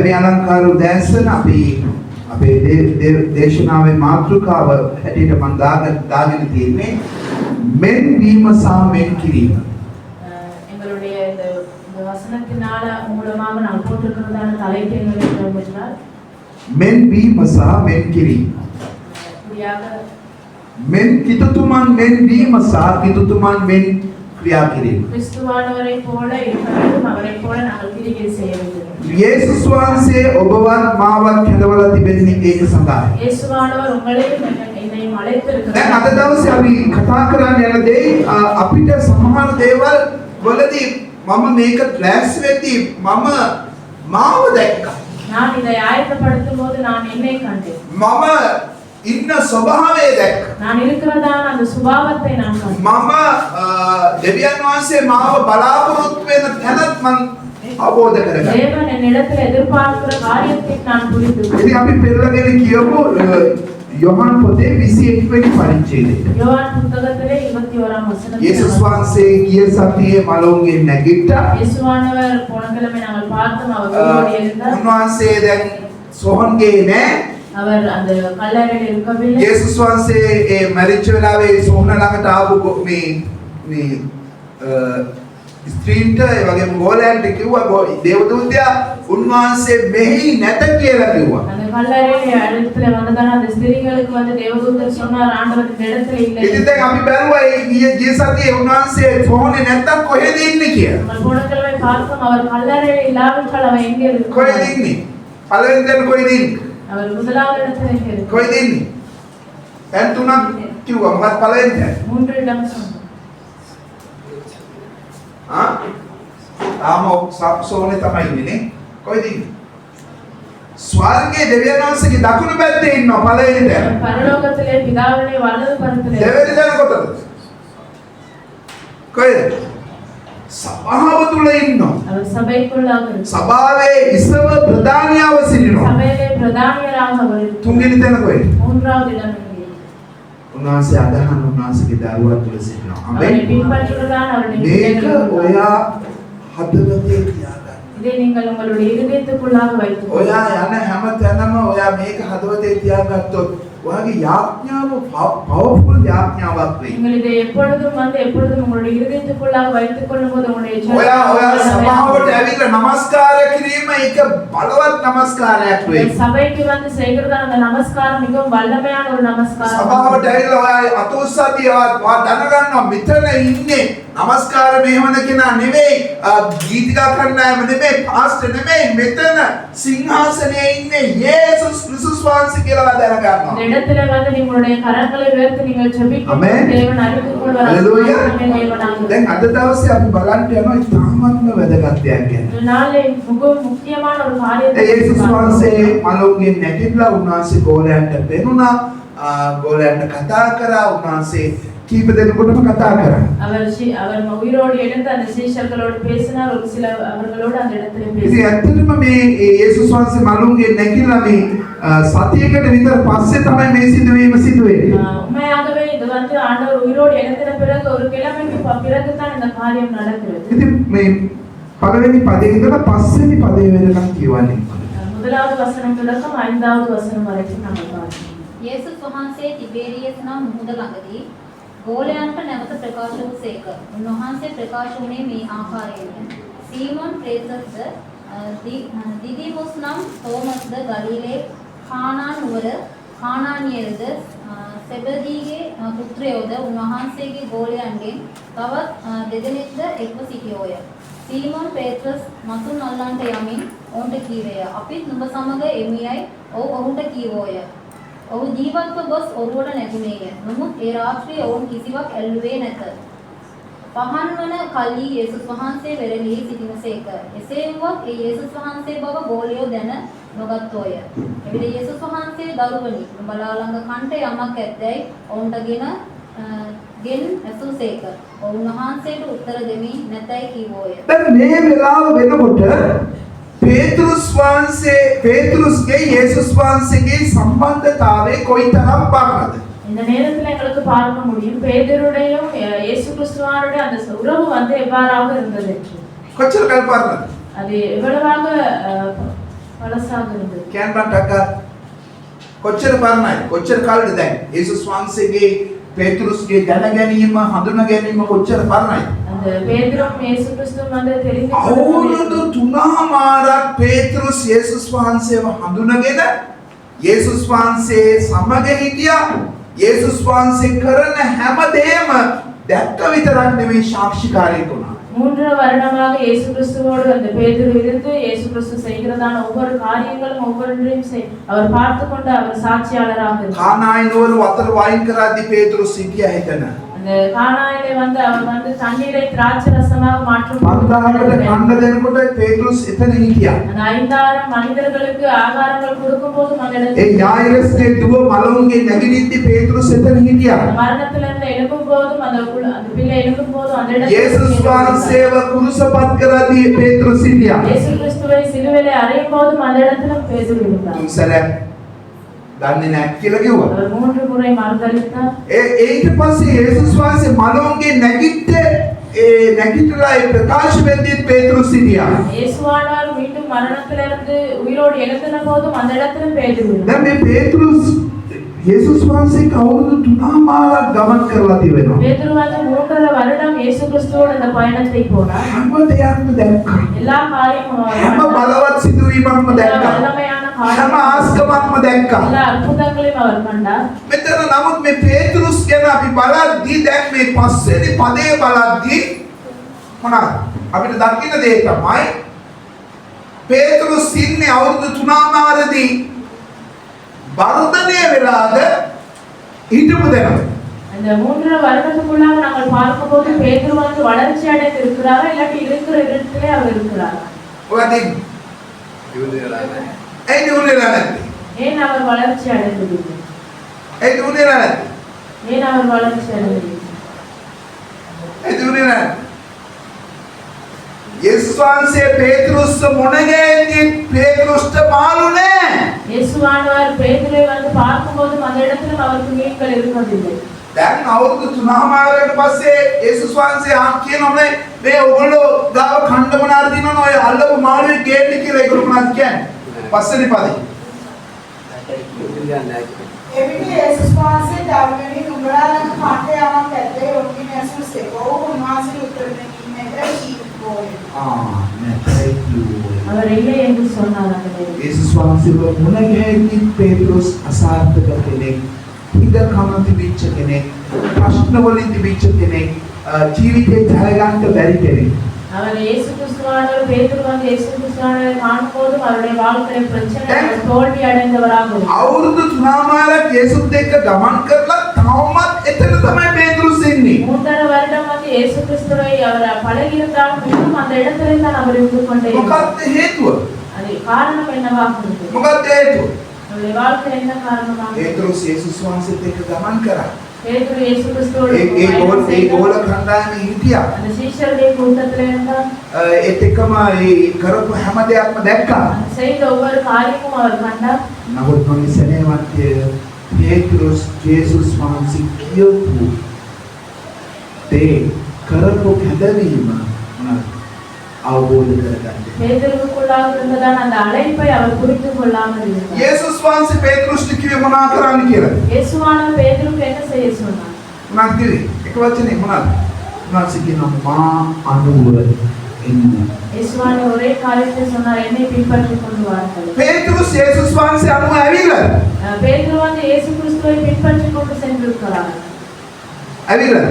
මේ අලංකාර උදෑසන අපේ දේශනාවේ මාතෘකාව හැටියට මම දාගෙන තියෙන්නේ මෙන් වීම සහ මෙන් කිරීම. எங்களுடைய இந்த வசனத்தினால மூலமாக நான் போட்டிருக்கிறதான தலைப்பு என்னவென்றால் මෙන් වීම සහ මෙන් කිරීම. මෙන් කිතුතුමන් මෙන් වීම සහ කිතුතුමන් මෙන් ක්‍රියා කිරීම. கிறிஸ்துவானவரை போல இருப்பதும் அவரை போல நாங்கள் கிரியை செய்ய வேண்டும். යේසුස් වහන්සේ ඔබවත් මාවත් කැඳවලා තිබෙන්නේ ඒක සඳහායි. இயேசுவானவர் உங்களையும் என்னையும் அழைத்திருக்கிறார். දැන් අද දවසේ අපි කතා කරන්න යන දේ අපිට සමහර දේවල් වලදී මම මේක ක්ලාස් වෙද්දී මම මාව දැක්කා. நான் இதை ஆயத்தப்படுத்தும் போது நான் என்னை கண்டேன். මම ඉන්න ස්වභාවය දැක්කා. நான் இருக்கிறதான அந்த சுபாவத்தை நான் கண்டேன். මම දෙවියන් වහන්සේ මාව බලාපොරොත්තු වෙන තැනත් මම අවබෝධ කරගත්තා. தேவன் என்னிடத்தில் எதிர்பார்க்கிற காரியத்தை நான் புரிந்து கொண்டேன். ඉතින් අපි පෙරලගෙන කියමු යොහන් පොතේ 21 වෙනි පරිච්ඡේදය. யோவான் புத்தகத்திலே 21ஆம் வசனம். යේසුස් වහන්සේ ගිය සතියේ මලෝන්ගේ නැගිට්ටා. இயேசுவானவர் போன கிழமை நாங்கள் பார்த்தோம் அவர் உயிரோடு இருந்தார். උන්වහන්සේ දැන් සොහොන්ගේ නෑ. அவர் அந்த கல்லறையில் இருக்கவில்லை. යේසුස් වහන්සේ ඒ මරිච්ච වෙලාවේ සොහොන ළඟට ආපු මේ ස්ත්‍රීන්ට ඒ වගේම ගෝලයන්ට කිව්වා දේවදූතයා උන්වහන්සේ මෙහි නැත කියලා කිව්වා. அந்த கல்லறையில் இடத்துல வந்ததான அந்த ஸ்திரீகளுக்கு வந்து தேவதூதர் சொன்னார் ஆண்டவர் இந்த இடத்துல இல்லை. ඉතින් දැන් අපි බැලුවා ඒ ගිය සතියේ උන්වහන්සේ සොහොනේ නැත්තම් කොහෙද ඉන්නේ කියලා. நம்ம போன கிழமை பார்த்தோம் அவர் கல்லறையில் இல்லாவிட்டால் அவர் எங்கே இருக்கிறார்? කොහෙද ඉන්නේ? පළවෙනි තැන කොහෙද ඉන්නේ? அவர் முதலாவது இடத்துல எங்கே இருக்கிறார்? කොහෙද ඉන්නේ? දැන් තුනක් කිව්වා. මොකක්ද පළවෙනි තැන? மூன்று இடம் சொன்னார். තාම සෝනේ තමයි ඉන්නේ නේ. කොහෙද ඉන්නේ? ස්වර්ගයේ දෙවියන් වහන්සේගේ දකුණු පැත්තේ ඉන්නවා පළවෙනි තැන. பரலோகத்திலே பிதாவுடைய வலது கரத்திலே. දෙවෙනි තැන කොතනද? කොහෙද? සභාව තුල ඉන්නවා. அவர் சபைக்குள்ளாக இருக்கிறார். සභාවේ ඉස්සව ප්‍රධානියව සිටිනවා. சபையிலே பிரதானியராக அவர் இருக்கிறார். තුන්වෙනි තැන කොහෙද? மூன்றாவது இடம் எங்கே? උන්වහන්සේ අදහන උන්වහන්සේගේ දරුවා තුල සිටිනවා. அவரை பின்பற்றுவதுதான் அவருடைய මේක பிள்ளைகள். ඔයා හදවතේ තියාගන්න. இதை நீங்கள் உங்களுடைய இதயத்துக்குள்ளாக வைத்துக் கொள்ளுங்கள். ඔයා යන හැම තැනම ඔයා මේක හදවතේ තියාගත්තොත් ඔයාගේ යාඥාව පවර්ෆුල් යාඥාවක් වෙයි. நீங்கள் இதை எப்பொழுதும் உங்களுடைய இதயத்துக்குள்ளாக வைத்துக் கொள்ளும்போது உங்களுடைய ඔයා සභාවට ඇවිල්ලා නමස්කාර කිරීම එක බලවත් නමස්කාරයක් වෙයි. சபைக்கு வந்து செய்கிறதான அந்த நமஸ்காரம் மிகவும் வல்லமையான ஒரு நமஸ்காரம். සභාවට ඇවිල්ලා ඔයා අතෝස්සතිය ඔයා දැනගන්නවා මෙතන ඉන්නේ නමස්කාර මෙහෙමන කෙනා නෙවෙයි, ගීතිකා කණ්ඩායම නෙවෙයි, පාස්ටර් නෙවෙයි, මෙතන සිංහාසනයේ ඉන්නේ යේසුස් ක්‍රිස්තුස් වහන්සේ කියලා දැනගන්නවා. இந்த இடத்துல வந்து உங்களுடைய கரங்களை உயர்த்தி நீங்கள் ஜெபிக்கும் தேவன் அறிவித்துக் கொள்வார். දැන් අද දවසේ අපි බලන්න යනවා ඉතාමත්ම වැදගත් දෙයක් ගැන. இந்த நாளில் மிகவும் முக்கியமான ஒரு காரியத்தை යේසුස් වහන්සේ මලෝන්ගේ නැගිටලා උන්වහන්සේ ගෝලයන්ට පෙනුණා, ගෝලයන්ට කතා කරා, උන්වහන්සේ කීප දෙනෙකුටම කතා කරා. அவர் உயிரோடு எழுந்து அந்த சீஷர்களோடு பேசினார். ஒரு சில அவர்களோடு அந்த இடத்துல பேசினார். ඉතින් ඇත්තටම මේ යේසුස් වහන්සේ මලෝන්ගේ නැගිටලා මේ සතියකට විතර පස්සේ තමයි මේ සිදුවීම සිදු වෙන්නේ. உண்மையாகவே இது வந்து ஆண்டவர் உயிரோடு எழுந்தின பிறகு ஒரு கிழமைக்கு பிறகு தான் இந்த காரியம் நடக்கிறது. ඉතින් මේ පළවෙනි පදේ ඉඳලා පස්වෙනි පදේ වෙනකම් කියවන්නේ. முதலாவது வசனம் தொடக்கம் 5வது வசனம் வரைக்கும் நம்ம பார்ப்போம். යේසුස් වහන්සේ තිබේරියස් නම් මුහුද ළඟදී ගෝලයන්ට නැවත ප්‍රකාශ වූ සේක. උන්වහන්සේ ප්‍රකාශ වුණේ මේ ආකාරයෙන්ය. සීමොන් පේතරද දිදිමොස් නම් තෝමස්ද ගලිලේ කානාන් නුවර කානානියල්ද සෙබදීගේ පුත්‍රයෝද උන්වහන්සේගේ ගෝලයන්ගෙන් තවත් දෙදෙනෙක්ද එක්ව සිටියෝය. සීමොන් පේත්‍රස් මසුන් අල්ලන්ට යමින් ඔවුන්ට කීවේය. අපිත් නුඹ සමග එමියයි ඔවුන්ට කීවෝය. ඔහු ජීවත්ව ගොස් ඔරුවට නැගුණේය. නමුත් ඒ රාත්‍රියේ ඔවුන් කිසිවක් ඇල්ලුවේ නැත. පහන් වන කල්හි යේසුස් වහන්සේ වෙරළෙහි සිටිනසේක. එසේ වුවත් ඒ යේසුස් වහන්සේ බව ගෝලියෝ දැන නොගත්තෝය. එවිට යේසුස් වහන්සේ දරුවනි නුඹලා ළඟ කන්ට යමක් ඇද්දැයි ඔවුන්ටගෙන ඇසූසේක. ඔවුන් වහන්සේට උත්තර දෙමින් නැතයි කීවෝය. දැන් මේ වෙලාව වෙනකොට பேதுருஸ்ගේ යේසුස් වහන්සේගේ සම්බන්ධතාවය කොයිතරම් පරණද? இந்த நேரத்துல எங்களுக்கு பார்க்க முடியும் பேதுருடையும் இயேசு கிறிஸ்துவானுடைய அந்த உறவு வந்து எவ்வாறாக இருந்தது என்று. කොච්චර කල් පරණද? அது எவ்வளவாக பழசாக இருந்தது. කෑන්බන්ටක් කොච්චර පරණයි කොච්චර කාලෙද දැන් යේසුස් වහන්සේගේ පේතුරුස්ගේ දැන ගැනීම හඳුනා ගැනීම කොච්චර පරණයි அந்த பேதுரும் இயேசு கிறிஸ்துவும் வந்து தெரிந்து අවුරුදු 3මාරක් පේතුරුස් යේසුස් වහන්සේව හඳුනාගෙන යේසුස් වහන්සේ සමග හිටියා යේසුස් වහන්සේ කරන හැම දෙයක්ම දැක්ක විතරක් නෙමෙයි සාක්ෂිකාරයෙක් වුණා 3 வருடமாக இயேசு கிறிஸ்துவோடு அந்த பேதுரு இருந்து இயேசு கிறிஸ்து செய்கிறதான ஒவ்வொரு காரியங்களும் ஒவ்வொன்றையும் அவர் பார்த்து கொண்டு அவர் சாட்சியாளராக இருந்தார். කානායි නුවර වතර වයින් කරද්දී පේතුරුස් සිටියා හිටන. அந்த கானாயிலே வந்து அவர் வந்து தண்ணீரை திராட்சை ரசமாக மாற்றும் 5000කට කන්න දෙනකොට පේතුරුස් එතන හිටියා. அந்த 5000 மனிதர்களுக்கு ஆகாரங்கள் கொடுக்கும்போது அந்த ඒ இடத்துல යායිරස්ගේ දුව මලවුන්ගේ නැගිටිද්දී පේතුරුස් එතන හිටියා. மரணத்திலிருந்து எழும்பும்போதும் அந்த பிள்ளை எழும்பும்போதும் அந்த යේසුස් இடத்துல වහන්සේව කුරුසපත් කරද්දී පේතුරුස් හිටියා. இயேசு கிறிஸ்துவை சிலுவையிலே அறையும் போதும் அந்த இடத்துல பேதுரு இருந்தார். තුන් සැරයක් දන්නේ නැහැ කියලා කිව්වා. அவர் 3 முறை மறுதலித்தார். ඊට පස්සේ යේසුස් වහන්සේ මලවුන්ගේ නැගිට ඒ නැගිටලා ඒ ප්‍රකාශ වෙද්දී පේතුරුස් හිටියා. இயேசுவானவர் மீண்டும் மரணத்திலிருந்து உயிரோடு எழுந்தின போதும் அந்த இடத்துல பேதுரு இருந்தார். දැන් මේ පේතුරුස් යේසුස් වහන්සේක අවුරුදු 3මාරක් ගමන් කරලා තිබෙනවා. பேதுரு வந்து 3.5 வருடம் இயேசு கிறிஸ்துவோடு அந்த பயணத்தை போனார். හැම දෙයක්ම දැක්කා. எல்லா காரியமும் හැම බලවත් සිදුවීමක්ම දැක්කා. வல்லமையான හැම காரியம் ආස්කමක්ම දැක්කා. எல்லா අற்புதங்களையும் அவர் கண்டார். මෙතන නමුත් මේ පේතුරුස් ගැන අපි බලද්දී දැන් මේ පස්වෙනි පදේ බලද්දී මොනවාද? අපිට දකින්න දේ තමයි පේතුරුස් ඉන්නේ අවුරුදු 3මාරදී වර්ධනය වෙලාද හිටපු දෙනවා. அந்த 3.5 வருடத்துக்குள்ளாக நாங்கள் பார்க்கும்போது பேதுரு வந்து வளர்ச்சி அடைந்து இருக்கிறாரா இல்லாட்டி இருக்கிற இடத்திலே அவர் இருக்கிறாரா? ඔයාදී ඒ නුනේලා නැති. ஏன் அவர் வளர்ச்சி அடைந்ததில்லை? ඒ නුනේලා නැති. ஏன் அவர் வளர்ச்சி அடைந்ததில்லை? ඒ නුනේලා නැති. යේසුස් වහන්සේ පේතුරුස් මොනගේදී පේතුරුස්ට මාළුනේ. இயேசுவானவர் பேதுருவை வந்து பார்க்கும்போது அந்த இடத்துல அவருக்கு மீன்கள் இருக்கவில்லை. දැන් අවුරුදු 3මාරකට පස්සේ යේසුස් වහන්සේ කියනෝනේ මේ ඔයගොල්ලෝ ගාව ඛණ්ඩ මොනාර දිනන ඔය අල්ලපු මාළුවේ ගේන්න කියලා ඒගොල්ලෝ මොනවද කියන්නේ? පස්වෙනි පදේ. එවිට යේසුස් වහන්සේ ධර්මයේ නුඹලාලගේ කණ්ඩ යමක් ඇද්දේ ඔක්කින ඇසුසේ ඔව් උන්වහන්සේ උත්තර දෙන්නේ කීකෝයි. அவர் இல்லை என்று சொன்னார் அந்த நேரத்தில். යේසුස් වහන්සේව මුණගැහෙද්දී පේතුරුස් අසාර්ථක කෙනෙක්, හිදකම තිබිච්ච කෙනෙක්, ප්‍රශ්න වලින් තිබිච්ච කෙනෙක්, ජීවිතේ ජයගන්න බැරි කෙනෙක්. அவர் இயேசு கிறிஸ்துவானவர் பேதுரு வந்து இயேசு கிறிஸ்துவானவரை காணும்போதும் அவருடைய வாழ்க்கையில பிரச்சனை தோல்வி அடைந்தவராக අවුරුදු 3මාරක් යේසුත් එක්ක ගමන් කරලා තාමත් එතන තමයි පේතුරුස් ඉන්නේ. 3.5 வருடம் வந்து இயேசு கிறிஸ்துவை அவர் பழகி இருந்தாலும் இன்னும் அந்த இடத்திலே தான் அவர் இருந்து கொண்டே இருந்தார். මොකක්ද හේතුව? அது காரணம் என்னவாக இருந்தது? මොකක්ද හේතුව? அவருடைய வாழ்க்கை என்ன காரணமாக? පේතුරුස් යේසුස් වහන්සේත් එක්ක ගමන් කරා. பேதுரு இயேசு கிறிஸ்துவோடு ඒ ගෝල කණ්ඩායමේ හිටියා. அந்த சீஷருடைய கூட்டத்திலே இருந்தார். ඒත් එක්කම ඒ කරපු හැම දෙයක්ම දැක්කා. செய்த ஒவ்வொரு காரியமும் அவர் கண்டார். නමුත් මොන්නේ සෙනෙහවන්තය පේතුරුස් යේසුස් වහන්සේ කියපු දේ කරපු කැදවීම මොනවාද? අවබෝධ කරගන්න. பேதுருவுக்குள்ளாக இருந்ததான அந்த அழைப்பை அவர் புரிந்து கொள்ளாமல் இருந்தார். යේසුස් වහන්සේ පේතුරුස්ට කිව්වේ මොනවා කරන්න කියලා? இயேசுவானவர் பேதுருக்கு என்ன செய்ய சொன்னார்? මොනවද කිව්වේ? එක වචනේ මොනවද? උන්වහන්සේ කියනවා මා අනුව එන්න. இயேசுவானவர் ஒரே காரியத்தை சொன்னார், என்னை பின்பற்றிக் கொண்டு வாருங்கள். පේතුරුස් යේසුස් වහන්සේ අනුව ඇවිල්ලා. பேதுரு வந்து இயேசு கிறிஸ்துவை பின்பற்றிக் கொண்டு சென்றிருக்கிறார். ඇවිල්ලා.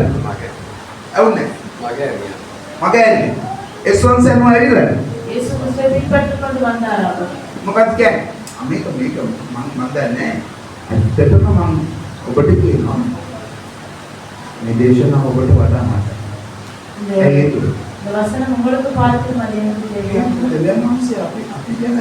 ඇවුනේ. මගේ ඇන්නේ. යේසුස් වහන්සේ අනුව ඇවිල්ලා. இயேசு கிறிஸ்துவை பின்பற்றிக் கொண்டு வந்தார் அவர். මොකක්ද කියන්නේ? මේක මම දන්නේ. ඇත්තටම මම ඔබට කියනවා. මේ දේශනාව ඔබට වඩා මට. இந்த வசனம் உங்களுக்கு பார்த்து அது எனக்கு தெரியும். දෙවියන් වහන්සේ අපි ගැන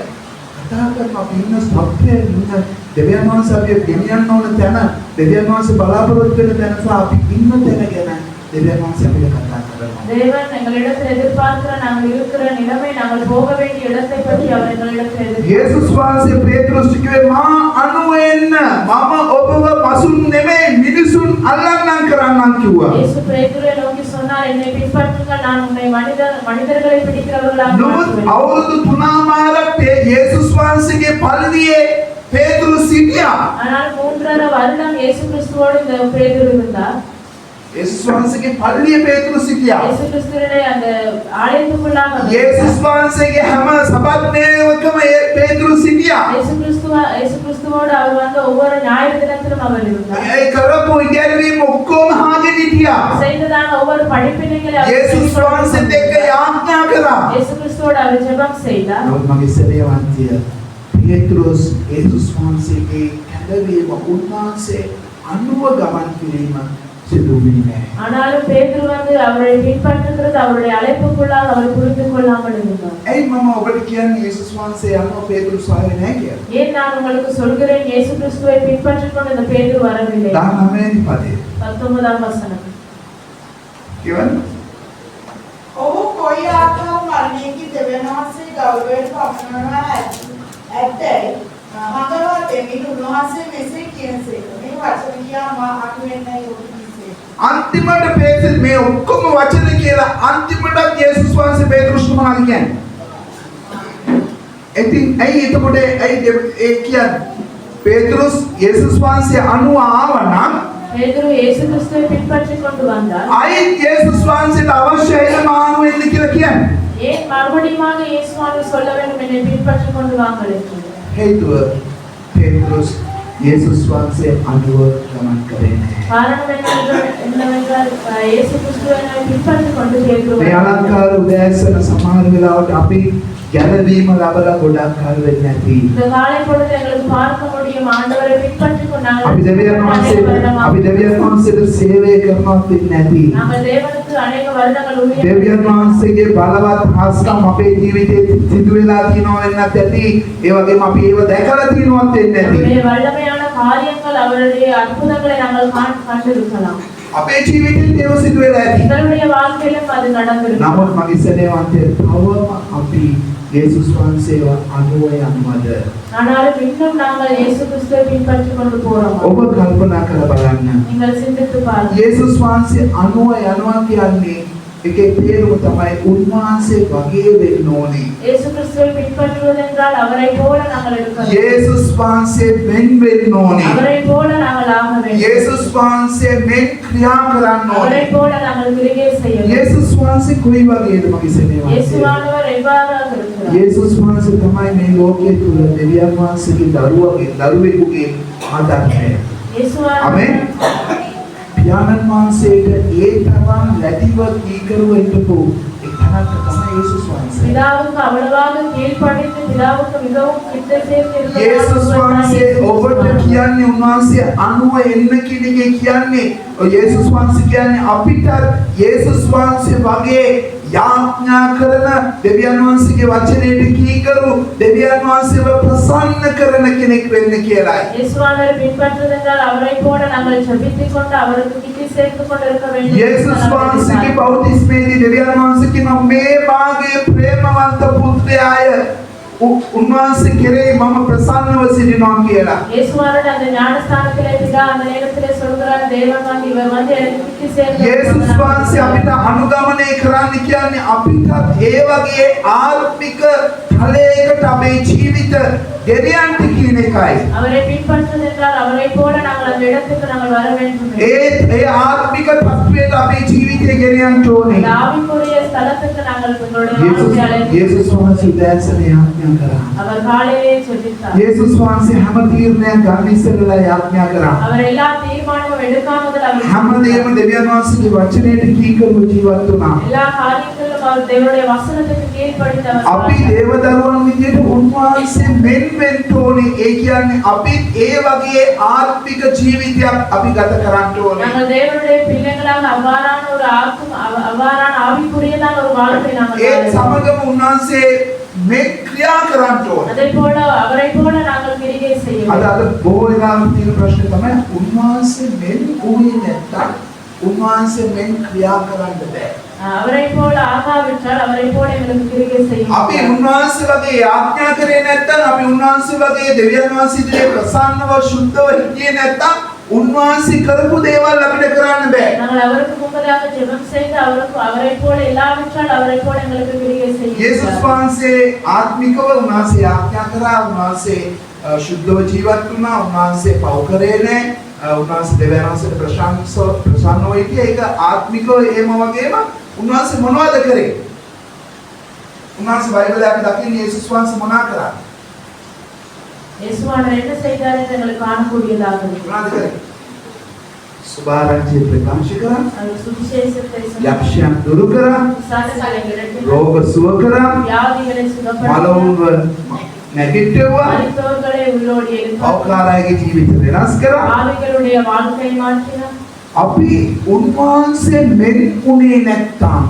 කතා කරන අපි ඉන්න සත්‍යයේ ඉන්න දෙවියන් වහන්සේ අපි ගෙනියන්න ඕන තැන දෙවියන් වහන්සේ බලාපොරොත්තු වෙන තැන සහ අපි ඉන්න තැන ගැන දෙවියන් වහන්සේ අපිට කතා කරනවා. தேவன் எங்களிடத்தில் எதிர்பார்க்கிற நாங்கள் இருக்கிற நிலைமை நாங்கள் போக வேண்டிய இடத்தை பற்றி அவர் எங்களிடத்தில் எதிர்பார்க்கிறார். යේසුස් වහන්සේ පේතුරුස් කිව්වේ මා අනුව එන්න මම ඔබව පසුන් නෙමෙයි මිනිසුන් අල්ලන්නම් කරන්නම් කිව්වා. இயேசு பேதுருவை நோக்கி சொன்னார், சொன்னார், என்னை பின்பற்றுங்கள், நான் உன்னை மனிதர்களை பிடிக்கிறவர்களாக නමුත් மாற்றுவேன். අවුරුදු 3මාරක් යේසුස් වහන්සේගේ පල්ලියේ පේතුරු සිටියා. ஆனால் 3.5 வருடம் இயேசு கிறிஸ்துவோடு இந்த பேதுரு இருந்தார். යේසුස් වහන්සේගේ පල්ලියේ පේතුරු සිටියා. இயேசு கிறிஸ்துவினுடைய அந்த ஆலயத்துக்குள்ளாக යේසුස් වහන්සේගේ හැම සබත් නේවකම පේතුරු සිටියා. இயேசு கிறிஸ்துவோடு அவர் வந்து ஒவ்வொரு ஞாயிறு தினத்திலும் அவர் இருந்தார். ඒ කරපු ඉගැන්වීම ඔක්කොම අහගෙන හිටියා. செய்ததான ஒவ்வொரு படிப்பினைகளை அவர் යේසුස් වහන්සේත් එක්ක යාඥා කරා. இயேசு கிறிஸ்துவோடு அவர் ஜெபம் செய்தார். නමුත් මගේ සේවයන්තිය පේතුරුස් යේසුස් වහන්සේගේ කැඳවීම උන්වහන්සේ අනුව ගමන් කිරීම සිදු වෙන්නේ නැහැ. ஆனாலும் பேதுரு வந்து அவரை பின்பற்றுகிறது அவருடைய அழைப்புக்குள்ளாக அவர் புரிந்து கொள்ளாமல் இருந்தார். ඇයි මම ඔබට කියන්නේ යේසුස් වහන්සේ අනුව පේතුරුස් ආවේ නැහැ කියලා? ஏன் நான் உங்களுக்கு சொல்கிறேன் இயேசு கிறிஸ்துவை பின்பற்றிக் கொண்டு இந்த பேதுரு வரவில்லை? 19 වෙනි පදේ 19ஆம் வசனம். කියවන්න. ඔහු කොයි ආකාර මරණයකින් දෙවියන් වහන්සේ ගෞරවයෙන් පමුණවනවා ඇත්තයි. මඟවල් දෙමින් උන්වහන්සේ මෙසේ කියනසේක. මේ වචන කියා මා අහුවෙන්නේ යෝගී. අන්තිමට පේතුරු මේ ඔක්කොම වචන කියලා අන්තිමට යේසුස් වහන්සේ පේතුරුස්ට මොනවද කියන්නේ? ඉතින් ඇයි එතකොට ඇයි ඒ කියන්නේ? පේතුරුස් යේසුස් වහන්සේ අනුව ආවනම් பேதுரு இயேசு கிறிஸ்துவை பின்பற்றிக் கொண்டு வந்தார். අයි යේසුස් වහන්සේට අවශ්‍යයි මානු වෙන්න කියලා කියන්නේ. ஏன் மறுபடியுமாக இயேசுவானவர் சொல்ல வேண்டும் என்னை பின்பற்றிக் கொண்டு வாங்கள் என்று? හේතුව පේතුරුස් යේසුස් වහන්සේ අනුව ගමන් කරේ නැහැ. காரணம் என்னவென்றால் இயேசு கிறிஸ்துவை பின்பற்றிக் கொண்டு பேதுரு මේ අලංකාර උදෑසන සමහර වෙලාවට අපි ගැළවීම ලබලා ගොඩක් කල් වෙන්නේ නැති. இந்த காலை பொழுது எங்களுக்கு பார்க்க முடியும் ஆண்டவரை பின்பற்றிக் கொண்டாங்க. අපි දෙවියන් වහන්සේට සේවය කරනවත් නැති. நாங்கள் தேவனுக்கு अनेक வருடங்கள் ஊழியம் දෙවියන් වහන්සේගේ බලවත් හස්තම් අපේ ජීවිතේ සිදු වෙලා තියෙනවා වෙන්නත් ඇති. ඒ වගේම අපි ඒව දැකලා තියෙනවත් වෙන්නේ නැති. நம்முடைய வல்லமையான காரியங்கள் அவருடைய அற்புதங்களை நாங்கள் கண்டிருக்கலாம். අපේ ජීවිතේ ඒව සිදු වෙලා ඇති. எங்களுடைய வாழ்க்கையிலும் அது நடந்திருக்கும். නමුත් මගේ සේවයන්තේ තවම අපි යේසුස් වහන්සේව අනුව යනවද? ஆனாலும் இன்னும் நாங்கள் இயேசு கிறிஸ்துவை பின்பற்றிக் கொண்டு போறோம். ඔබ කල්පනා කරලා බලන්න. நீங்கள் சிந்தித்து பாருங்கள். යේසුස් වහන්සේ අනුව යනවා කියන්නේ එකේ තේරුම තමයි උන්වහන්සේ වගේ වෙන්න ඕනේ. இயேசு கிறிஸ்துவை பின்பற்றுவது என்றால் அவரை போல நாங்கள் இருக்க வேண்டும். යේසුස් වහන්සේ මෙන් වෙන්න ඕනේ. அவரை போல நாங்கள் ஆக வேண்டும். යේසුස් වහන්සේ මෙන් ක්‍රියා කරන්න அவரை ඕනේ. போல நாங்கள் கிரியை செய்ய வேண்டும். යේසුස් වහන්සේ කොයි වගේද මගේ සේවය? இயேசுவானவர் எவ்வாறாக இருக்கிறார்? යේසුස් වහන්සේ තමයි මේ ලෝකයේ තුල දෙවියන් වහන්සේගේ දරුවෙකුගේ ආදර්ශය. இயேசுவானவர் ආමෙන්. පියාණන් වහන්සේට ඒ තරම් ලැබිව කීකරුව හිටපු එක්තරා තමයි යේසුස් වහන්සේ. பிதாவுக்கு அவ்வளவாக கீழ்ப்படிந்து பிதாவுக்கு மிகவும் கிட்ட சேர்ந்து යේසුස් වහන්සේ ඔබට කියන්නේ උන්වහන්සේ අනුව එන්න කියන එක කියන්නේ යේසුස් වහන්සේ කියන්නේ අපිට යේසුස් වහන්සේ වගේ යාඥා කරන දෙවියන් වහන්සේගේ වචනයට කීකරු දෙවියන් වහන්සේව ප්‍රසන්න කරන කෙනෙක් වෙන්න කියලායි. இயேசுவானவரை பின்பற்றுவது என்றால் அவரை போல நாங்கள் ஜெபித்துக் கொண்டு அவருக்கு கிட்டி சேர்த்து கொண்டு இருக்க வேண்டும். යේසුස් වහන්සේගේ බෞතිස්මේදී දෙවියන් වහන්සේ කියන මේ මාගේ ප්‍රේමවන්ත පුත්‍රයාය උන්වහන්සේ කෙරෙහි මම ප්‍රසන්නව සිටිනවා කියලා. இயேசுவானவர் அந்த ஞானஸ்தானத்திலே பிதா அந்த நேரத்திலே சொல்கிறார் தேவன் வந்து இவர் வந்து எனக்கு கிட்டி சேர்த்து යේසුස් වහන්සේ අපිට අනුගමනය කරන්න කියන්නේ අපිට ඒ වගේ ආත්මික ඵලයකට අපේ ජීවිත ගෙනියන්න කියන එකයි. அவரை பின்பற்றுவது என்றால் அவரை போல நாங்கள் அந்த இடத்துக்கு நாங்கள் வர வேண்டும். ඒ ආත්මික තත්වයට අපේ ජීවිතය ගෙනියන්න ඕනේ. அந்த ஆவிக்குரிய ஸ்தலத்துக்கு நாங்கள் எங்களுடைய வாழ்க்கையை அழைத்து යේසුස් වහන්සේ දැසනේ ආඥා කරා. அவர் காலையிலே ஜெபித்தார். යේසුස් වහන්සේ හැම තීරණයක් ගන්න ඉස්සෙල්ලා ආඥා කරා. அவர் எல்லா தீர்மானமும் எடுக்காம முதல் அவர் හැමදේම දෙවියන් වහන්සේගේ වචනයට කීකරුව ජීවත් වුණා. எல்லா காரியங்களிலும் அவர் தேவனுடைய வசனத்துக்கு கீழ்ப்படிந்து அவர் අපි දේවදරුවන් විදියට උන්වහන්සේ මෙන් වෙන්න ඕනේ. ඒ කියන්නේ අපි ඒ වගේ ආත්මික ජීවිතයක් අපි ගත කරන්න ඕනේ. நாங்கள் தேவனுடைய பிள்ளைகளாக அவ்வாறான ஆவிக்குரியதான ஒரு வாழ்க்கை நாங்கள் ඒ வாழ வேண்டும். සමගම උන්වහන්සේ මේ ක්‍රියා කරන්න ඕනේ. அதே போல அவரை போல நாங்கள் கிரியை செய்ய අද வேண்டும். බොහෝ වෙලාවට තියෙන ප්‍රශ්නේ තමයි උන්වහන්සේ මෙන් වුණේ නැත්තම් උන්වහන්සේ මෙන් ක්‍රියා කරන්න බෑ. அவரை போல ஆகாவிட்டால் அவரை போல எங்களுக்கு கிரியை செய்ய අපි උන්වහන්සේ වගේ යාඥා කරේ නැත්තම් අපි උන්වහන්සේ වගේ දෙවියන් වහන්සේ ඉදිරියේ ප්‍රසන්නව සුද්ධව හිටියේ නැත්තම් උන්වහන්සේ කරපු දේවල් අපිට කරන්න බෑ. நாங்கள் அவருக்கு முன்பதாக ஜெபம் செய்து அவரைப் போல எல்லாவற்றால் அவரைப் போல எங்களுக்கு கிரியை செய்ய යේසුස් වහන්සේ ආත්මිකව උන්වහන්සේ ආඥා කරා, උන්වහන්සේ ශුද්ධව ජීවත් වුණා, උන්වහන්සේ පව් කරේ නැහැ, උන්වහන්සේ දෙවියන් වහන්සේට ප්‍රසන්න වෙයි කිය. ඒක ආත්මිකව එහෙම වගේම උන්වහන්සේ මොනවද කරේ? උන්වහන්සේ බයිබලයේ අපි දකින්නේ යේසුස් වහන්සේ මොනා කරා? இயேசுவானவர் என்ன செய்தார் என்று எங்களுக்கு காணக்கூடியதாக இருக்கிறது. මොනවද කරේ? සුභාරංචි ප්‍රකාශ කරා, அவர் சுவிசேஷத்தை යක්ෂයන් දුරු කරා, சாத்தானை விரட்டினார், රෝග සුව කරා, வியாதிகளை சுகப்படுத்தினார், මලවුන්ව නැගිට්ටුවා, மரித்தோர்களை உயிரோடு எழுப்பினார், පෞකාරයගේ ජීවිත වෙනස් කරා. ஆவிகளுடைய வாழ்க்கை மாற்றினார். අපි උන්වහන්සේ මෙන් උනේ නැත්තම්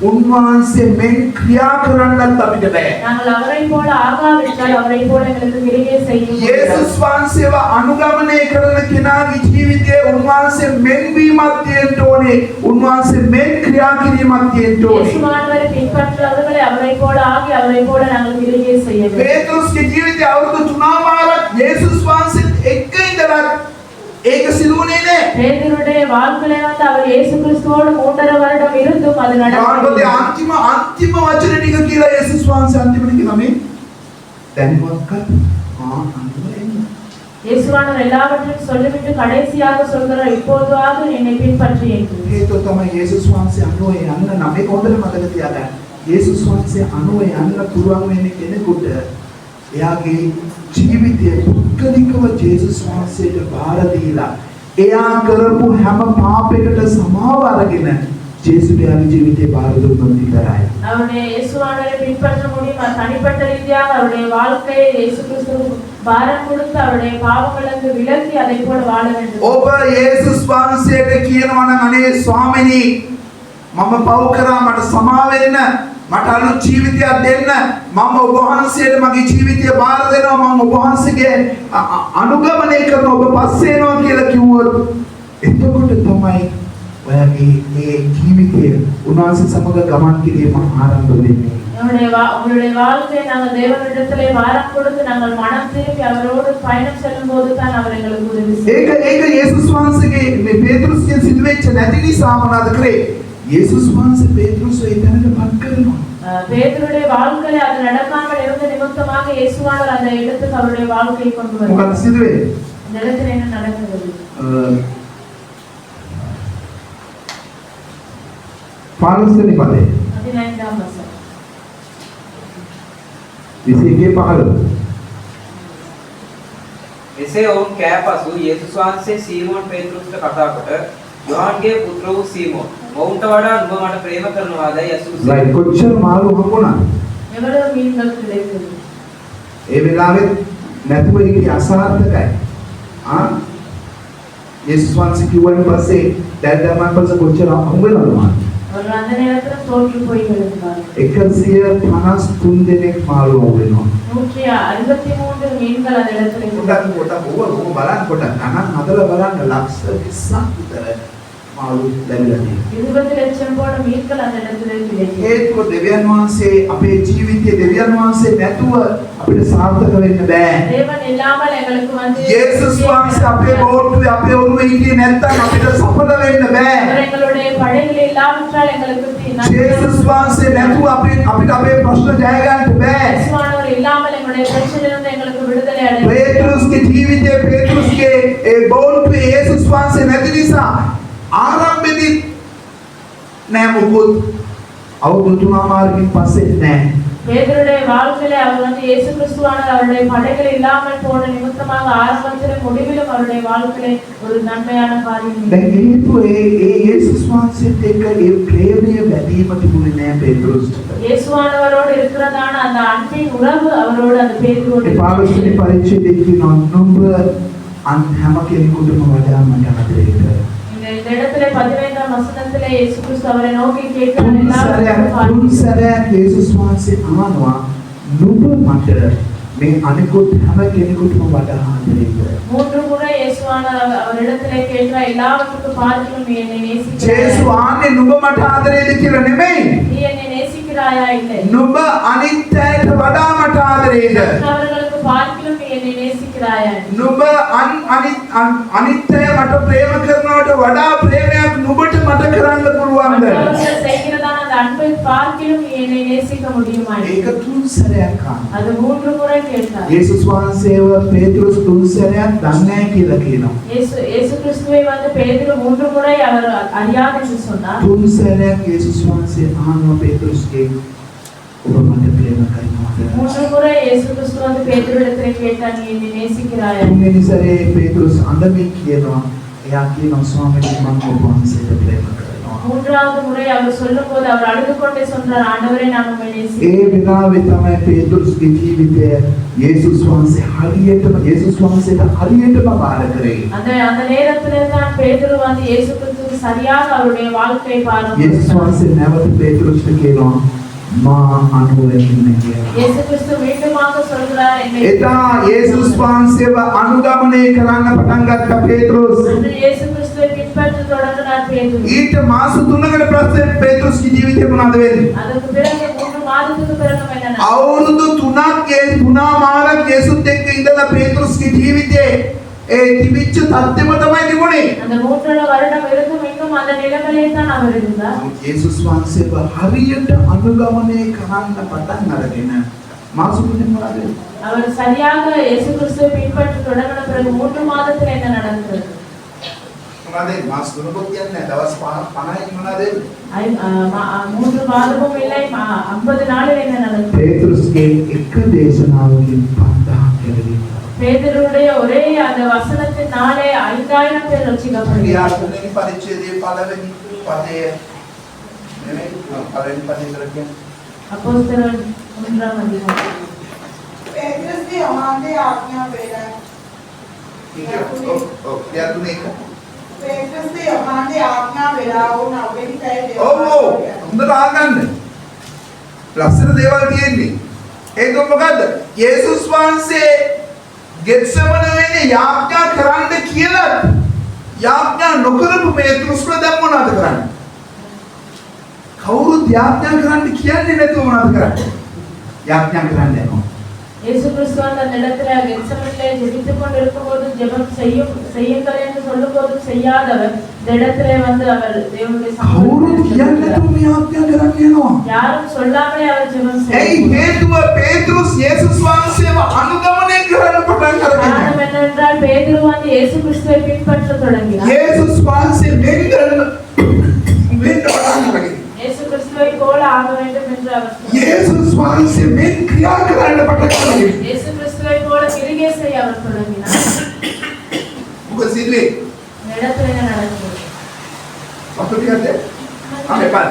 උන්වහන්සේ මෙන් ක්‍රියා කරන්නත් අපිට බෑ. நாங்கள் அவரைப் போல ஆகாவிட்டால் அவரைப் போல எங்களுக்கு கிரியை செய்ய முடியாது. යේසුස් වහන්සේව අනුගමනය කරන කෙනාගේ ජීවිතයේ උන්වහන්සේ මෙන් වීමක් තියෙන්න ඕනේ. උන්වහන්සේ මෙන් ක්‍රියා කිරීමක් තියෙන්න ඕනේ. இயேசுவானவரை பின்பற்றுபவர்களை அவரைப் போல ஆகி அவரைப் போல நாங்கள் கிரியை செய்ய வேண்டும். පේතෘස්ගේ ජීවිතය අවුරුදු 3මාරක් යේසුස් වහන්සේත් එක්ක ඉඳලා ඒක සිදුුනේ නෑ. பேதுருடைய வாழ்க்கையில வந்து அவர் இயேசு கிறிஸ்துவோடு 3.5 வருடம் இருந்தும் அது நடக்கவில்லை. நடக்கவில்லை. අන්තිම වචන ටික කියලා යේසුස් වහන්සේ අන්තිමට කිව්වා මේ දැන්වත් අනුවෙන්න. இயேசுவானவர் எல்லாவற்றையும் சொல்லிவிட்டு கடைசியாக சொல்கிறார், இப்போதாவது என்னை பின்பற்றி என்று. හේතුව තමයි යේසුස් වහන්සේ අනුව යන්න නම් මේක හොඳට මතක තියාගන්න. යේසුස් වහන්සේ අනුව යන්න පුළුවන් වෙන්නේ කෙනෙකුට එයාගේ ජීවිතය පුද්ගලිකව යේසුස් වහන්සේට බාර දීලා එයා කරපු හැම පාපයකට සමාව අරගෙන ජේසුස් යාගේ ජීවිතේ බාර දුන්නොත් විතරයි. அவருடைய இயேசுவானவரை பின்பற்ற முடியும். தனிப்பட்ட ரீதியாக அவருடைய வாழ்க்கையை இயேசு கிறிஸ்துவுக்கு பாரம் கொடுத்து அவருடைய பாவங்களுக்கு விலக்கி அதை போல வாழ வேண்டும். ඔබ යේසුස් වහන්සේට කියනවා නම් අනේ ස්වාමිනී මම පව් කරා මට සමාව වෙන්න, මට අලුත් ජීවිතයක් දෙන්න, මම ඔබ වහන්සේට මගේ ජීවිතය බාර දෙනවා, මම ඔබ වහන්සේගේ අනුගමනය කරනවා, ඔබ පස්සේ එනවා කියලා කිව්වොත් එතකොට තමයි ඔයාගේ මේ ජීවිතය උන්වහන්සේ සමග ගමන් කිරීම ආරම්භ වෙන්නේ. உங்களுடைய வாழ்க்கையை நாங்கள் தேவனிடத்திலே வாரம் கொடுத்து நாங்கள் மனம் திரும்பி அவரோடு பயணம் செல்லும் போது தான் அவர் எங்களுக்கு உதவி செய்வார். ඒක යේසුස් වහන්සේගේ මේ පේතෘස්ගේ සිදුවෙච්ච නැති නිසා මොනවද කරේ? යේසුස් වහන්සේ පේතෘස්ව ඒ තැනට පත් කරනවා. பேதுருடைய வாழ்க்கையில அது நடக்காமல் இருந்த நிமித்தமாக இயேசுவானவர் அந்த இடத்துக்கு அவருடைய வாழ்க்கையை கொண்டு வந்தார். මොකද සිදුවේ? இந்த இடத்துல என்ன நடக்கிறது? 15 වෙනි පදේ 15ாம் வசனம். 21:15. එසේ ඔවුන් කෑ පසු යේසුස් වහන්සේ සීමෝන් පේතෘස්ට කතා කොට යෝහන්ගේ පුත්‍ර වූ සීමෝන් ඔවුන්ට වඩා නුඹ මට ප්‍රේම කරනවාදයි යසුස්. රයිට් කොච්චර මාළු හම්බුණා? எவ்வளவு மீன்கள் கிடைத்தது? ඒ වෙලාවේ නැතුව ඉති අසාර්ථකයි. යේසුස් වහන්සේ කිව්වන් පස්සේ දැන් පස්සේ කොච්චර හම්බුණාද මාළු? அவர்கள் அந்த நேரத்துல தோற்று போய் விழுந்தார்கள். 153 දෙනෙක් මාළු හම්බුණා. 163 மீன்கள் அந்த இடத்துல පොඩක් ඔබ බලන්න පොඩක් ගණන් හදලා බලන්න ලක්ෂ 20ක් විතර මාළු ලැබිලා තියෙනවා. 20 லட்சம் போல மீன்கள் அந்த இடத்துல கிடைத்தது. හේතුව දෙවියන් වහන්සේ අපේ ජීවිතයේ දෙවියන් වහන්සේ නැතුව අපිට සාර්ථක වෙන්න බෑ. தேவன் இல்லாமல் எங்களுக்கு வந்து යේසුස් වහන්සේ අපේ බෝට්ටුවේ අපේ ඔරුවේ හිටියේ නැත්නම් අපිට සඵල වෙන්න බෑ. அவர் எங்களுடைய படைகளில் இல்லாவிட்டால் எங்களுக்கு යේසුස් වහන්සේ නැතුව අපිට අපේ ප්‍රශ්න ජය ගන්න බෑ. இயேசுவானவர் இல்லாமல் எங்களுடைய பிரச்சனையிலிருந்து எங்களுக்கு விடுதலை அடைய පේතෘස්ගේ ජීවිතයේ පේතෘස්ගේ ඒ බෝට්ටුවේ යේසුස් වහන්සේ නැති නිසා ආරම්භයේදී නෑ මොකොත් අවුරුදු 3මාරකින් පස්සේ නෑ. பேதுருடைய வாழ்க்கையில அவர் வந்து இயேசு கிறிஸ்துவானவர் அவருடைய படைகள் இல்லாமல் போன நிமித்தமாக ஆரம்பத்திலும் முடிவிலும் அவருடைய வாழ்க்கையில ஒரு நன்மையான காரியம் දැන් හේතුව ඒ යේසුස් වහන්සේත් එක්ක ඒ ප්‍රේමය වැඩිම තිබුණේ නෑ පේතෘස්ට. இயேசுவானவரோடு இருக்கிறதான அந்த அன்பின் உறவு அவரோடு அந்த பேதுருவோடு ඒ 15 වෙනි පරිච්ඡේදයේ කියනවා නුඹ අන් හැම කෙනෙකුටම වඩා මට ආදරේ. இந்த இடத்துல 15ஆம் வசனத்திலே இயேசு கிறிஸ்து அவரை நோக்கி கேட்கிறார் තුන් සැරයක් යේසුස් වහන්සේ අහනවා නුඹ මට මේ අනිකුත් හැම කෙනෙකුටම වඩා ආදරේ කියලා. 3 முறை இயேசுவானவர் அவரிடத்திலே கேட்கிறார், எல்லாவற்றுக்கும் பார்க்கிலும் நீ என்னை நேசிக்கிறாயா? ජේසු ආන්නේ නුඹ මට ආදරේද කියලා නෙමෙයි. நீ என்னை நேசிக்கிறாயா இல்லை? නුඹ අනිත් අයට වඩා මට ආදරේද? அவர்களுக்கு பார்க்கிலும் நீ என்னை நேசிக்கிறாயா නුඹ අනිත්‍ය මට ප්‍රේම කරනවට වඩා ප්‍රේමයක් නුඹට මට කරන්න පුළුවන්ද? மற்றவர்கள் செய்கிறதான அந்த அன்பை பார்க்கிலும் நீ என்னை நேசிக்க முடியுமா ඒක තුන් සැරයක් අහනවා. அது 3 முறை கேட்டார். යේසුස් වහන්සේව පේතුරුස් තුන් සැරයක් දන්නේ නැහැ කියලා කියනවා. இயேசு கிறிஸ்துவை வந்து பேதுரு 3 முறை அவர் அறியாது என்று சொன்னார். තුන් සැරයක් යේසුස් වහන්සේ අහනවා පේතුරුස්ගේ ඔබ මට ප්‍රේම කරනවද? 3 முறை இயேசு கிறிஸ்து வந்து பேதுருவிடத்தில் கேட்டார் நீ என்னை நேசிக்கிறாயா? තුන්වෙනි සැරේ පේතුරුස් අඬමින් කියනවා එයා කියනවා ස්වාමීනි මම ඔබ වහන්සේට ප්‍රේම කරනවා. மூன்றாவது முறை அவர் சொல்லும்போது அவர் அழுது கொண்டே சொன்னார் ஆண்டவரே நான் உம்மை ඒ நேசிக்கிறேன். විනාවේ තමයි පේතුරුස්ගේ ජීවිතය යේසුස් වහන්සේ යේසුස් වහන්සේට හරියටම බාර කරේ. அந்த நேரத்துல தான் பேதுரு வந்து இயேசு கிறிஸ்துவுக்கு சரியாக அவருடைய வாழ்க்கையை பாருங்க. යේසුස් වහන්සේ නැවත පේතුරුස්ට කියනවා මා අනුව ඉන්න කියලා. இயேசு கிறிஸ்து மீண்டுமாக சொல்கிறார் என்னை එදා යේසුස් වහන්සේව අනුගමනය කරන්න පටන් ගත්ත පේතුරුස් அன்று இயேசு கிறிஸ்துவை பின்பற்ற தொடங்கினார் பேதுரு. ඊට මාස 3කට පස්සේ පේතුරුස්ගේ ජීවිතේ මොනවද වෙන්නේ? அதற்கு பிறகு 3 மாதத்துக்கு பிறகு என்ன අවුරුදු 3 යේසුත් එක්ක ඉඳලා පේතුරුස්ගේ ජීවිතේ ඒ තිබිච්ච තත්ත්වෙම තමයි තිබුණේ. அந்த 3 வருடம் இருந்தும் இன்னும் அந்த நிலைமையிலே தான் அவர் இருந்தார். යේසුස් වහන්සේව හරියට අනුගමනය කරන්න පටන් අරගෙන මාස 3කින් මොනවද වෙන්නේ? அவர் சரியாக இயேசு கிறிஸ்துவை பின்பற்ற தொடங்கின பிறகு 3 மாதத்துல என்ன நடந்தது? මොනවද මාස 3ක් කියන්නේ දවස් 50ක් මොනවද වෙන්නේ? 3 மாதமும் இல்லை 50 நாளில் என்ன நடந்தது? පේතුරුස්ගේ එක දේශනාවකින් 5000 කෙරෙනවා. பேதுருவுடைய ஒரே அந்த வசனத்தினாலே 5000 பேர் ரட்சிக்கப்படுகிறார்கள். ක්‍රියාතුනේ පරිච්ඡේදයේ පළවෙනි පදය නෙමෙයි පළවෙනි පදේ කරන්නේ. அப்போஸ்தலர் 1 அதிகாரம். පේතුරුස්ගේ යෝහාන්ගේ ආඥා වේලා. ක්‍රියාතුනේ එක. පේතුරුස්ගේ යෝහාන්ගේ ආඥා වේලා වුණ අවේනි කය ඔව් හොඳට අහගන්න. ලස්සන දේවල් තියෙන්නේ. ඒක මොකද්ද? යේසුස් වහන්සේ ගෙත්සමනේදී යාඥා කරන්න කියලා යාඥා නොකරපු පේතුරුස්ව දැන් මොනවද කරන්නේ? කවුරුත් යාඥා කරන්න කියන්නේ නැතුව මොනවද කරන්නේ? යාඥා කරන්න යනවා. இயேசு கிறிஸ்து அந்த இடத்துல கெத்செமனிலே ஜெபித்துக் கொண்டிருக்கும்போது ஜெபம் செய்யுங்கள் என்று சொல்லும்போதும் செய்யாதவர் இந்த இடத்திலே வந்து அவர் தேவனுடைய කවුරුත් කියන්නේ නැතුව මේ යාඥා කරන්න යනවා. யாரும் சொல்லாமலே அவர் ஜெபம் ඒ செய்தார். හේතුව පේතුරුස් යේසුස් වහන්සේව අනුගමනය කරන්න පටන් අරගෙන காரணம் என்னவென்றால் பேதுரு வந்து இயேசு கிறிஸ்துவை பின்பற்ற தொடங்கினார். යේසුස් වහන්සේ මෙන්න இயேசு கிறிஸ்துவை போல ஆக வேண்டும் என்று அவர் சொன்னார். යේසුස් වහන්සේ මෙන් ක්‍රියා කරන්න පටන් අරගෙන இயேசு கிறிஸ்துவை போல கிரியை செய்ய அவர் தொடங்கினார். මොකද සිද්ධේ? இந்த இடத்துல என்ன நடந்தது? අපිට අපේ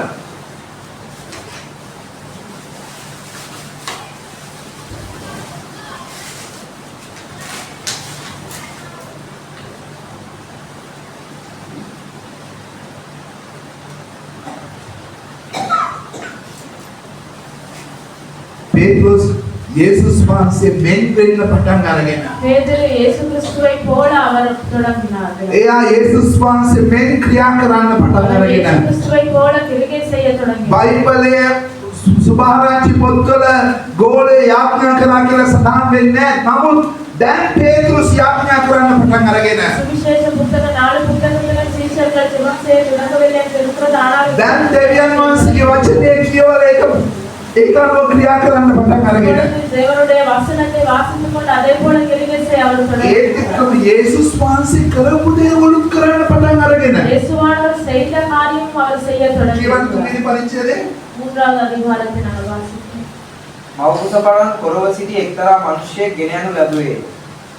පේතුරුස් යේසුස් වහන්සේ මෙන් වෙන්න පටන් අරගෙන பேதுரு இயேசு கிறிஸ்துவை போல அவர் தொடங்கினார். එයා යේසුස් වහන්සේ මෙන් ක්‍රියා කරන්න පටන් அவர் இயேசு අරගෙන கிறிஸ்துவை போல கிரியை செய்ய தொடங்கினார். බයිබලයේ සුභාරංචි පොත්වල ගෝලේ යාඥා කළා කියලා සඳහන් වෙන්නේ නැහැ. නමුත් දැන් පේතුරුස් යාඥා කරන්න පටන් අරගෙන சுவிசேஷ புத்தகம் 4 புத்தகத்துல சீஷர்கள் ஜெபம் செய்ய தொடங்கவில்லை என்று இருக்கிறது. ஆனால் දැන් දෙවියන් වහන්සේගේ වචනේ කියවලා ඒක අනුව ක්‍රියා කරන්න පටන් අරගෙන தேவனுடைய வசனத்தை வாசித்துக் கொண்டு அதே போல கிரியை செய்ய அவர் தொடங்கினார். ඒකම යේසුස් වහන්සේ කරපු දේ වලුත් කරන්න පටන් අරගෙන இயேசுவானவர் செய்த காரியம் அவர் செய்ய ජීවන් தொடங்கினார். තුන්වෙනි පරිච්ඡේදයේ 3வது அதிகாரத்தை நாங்கள் வாசிப்போம். මවුසපරන් කොරව සිටි එක්තරා මිනිසෙක් ගෙන යනු ලැබුවේ.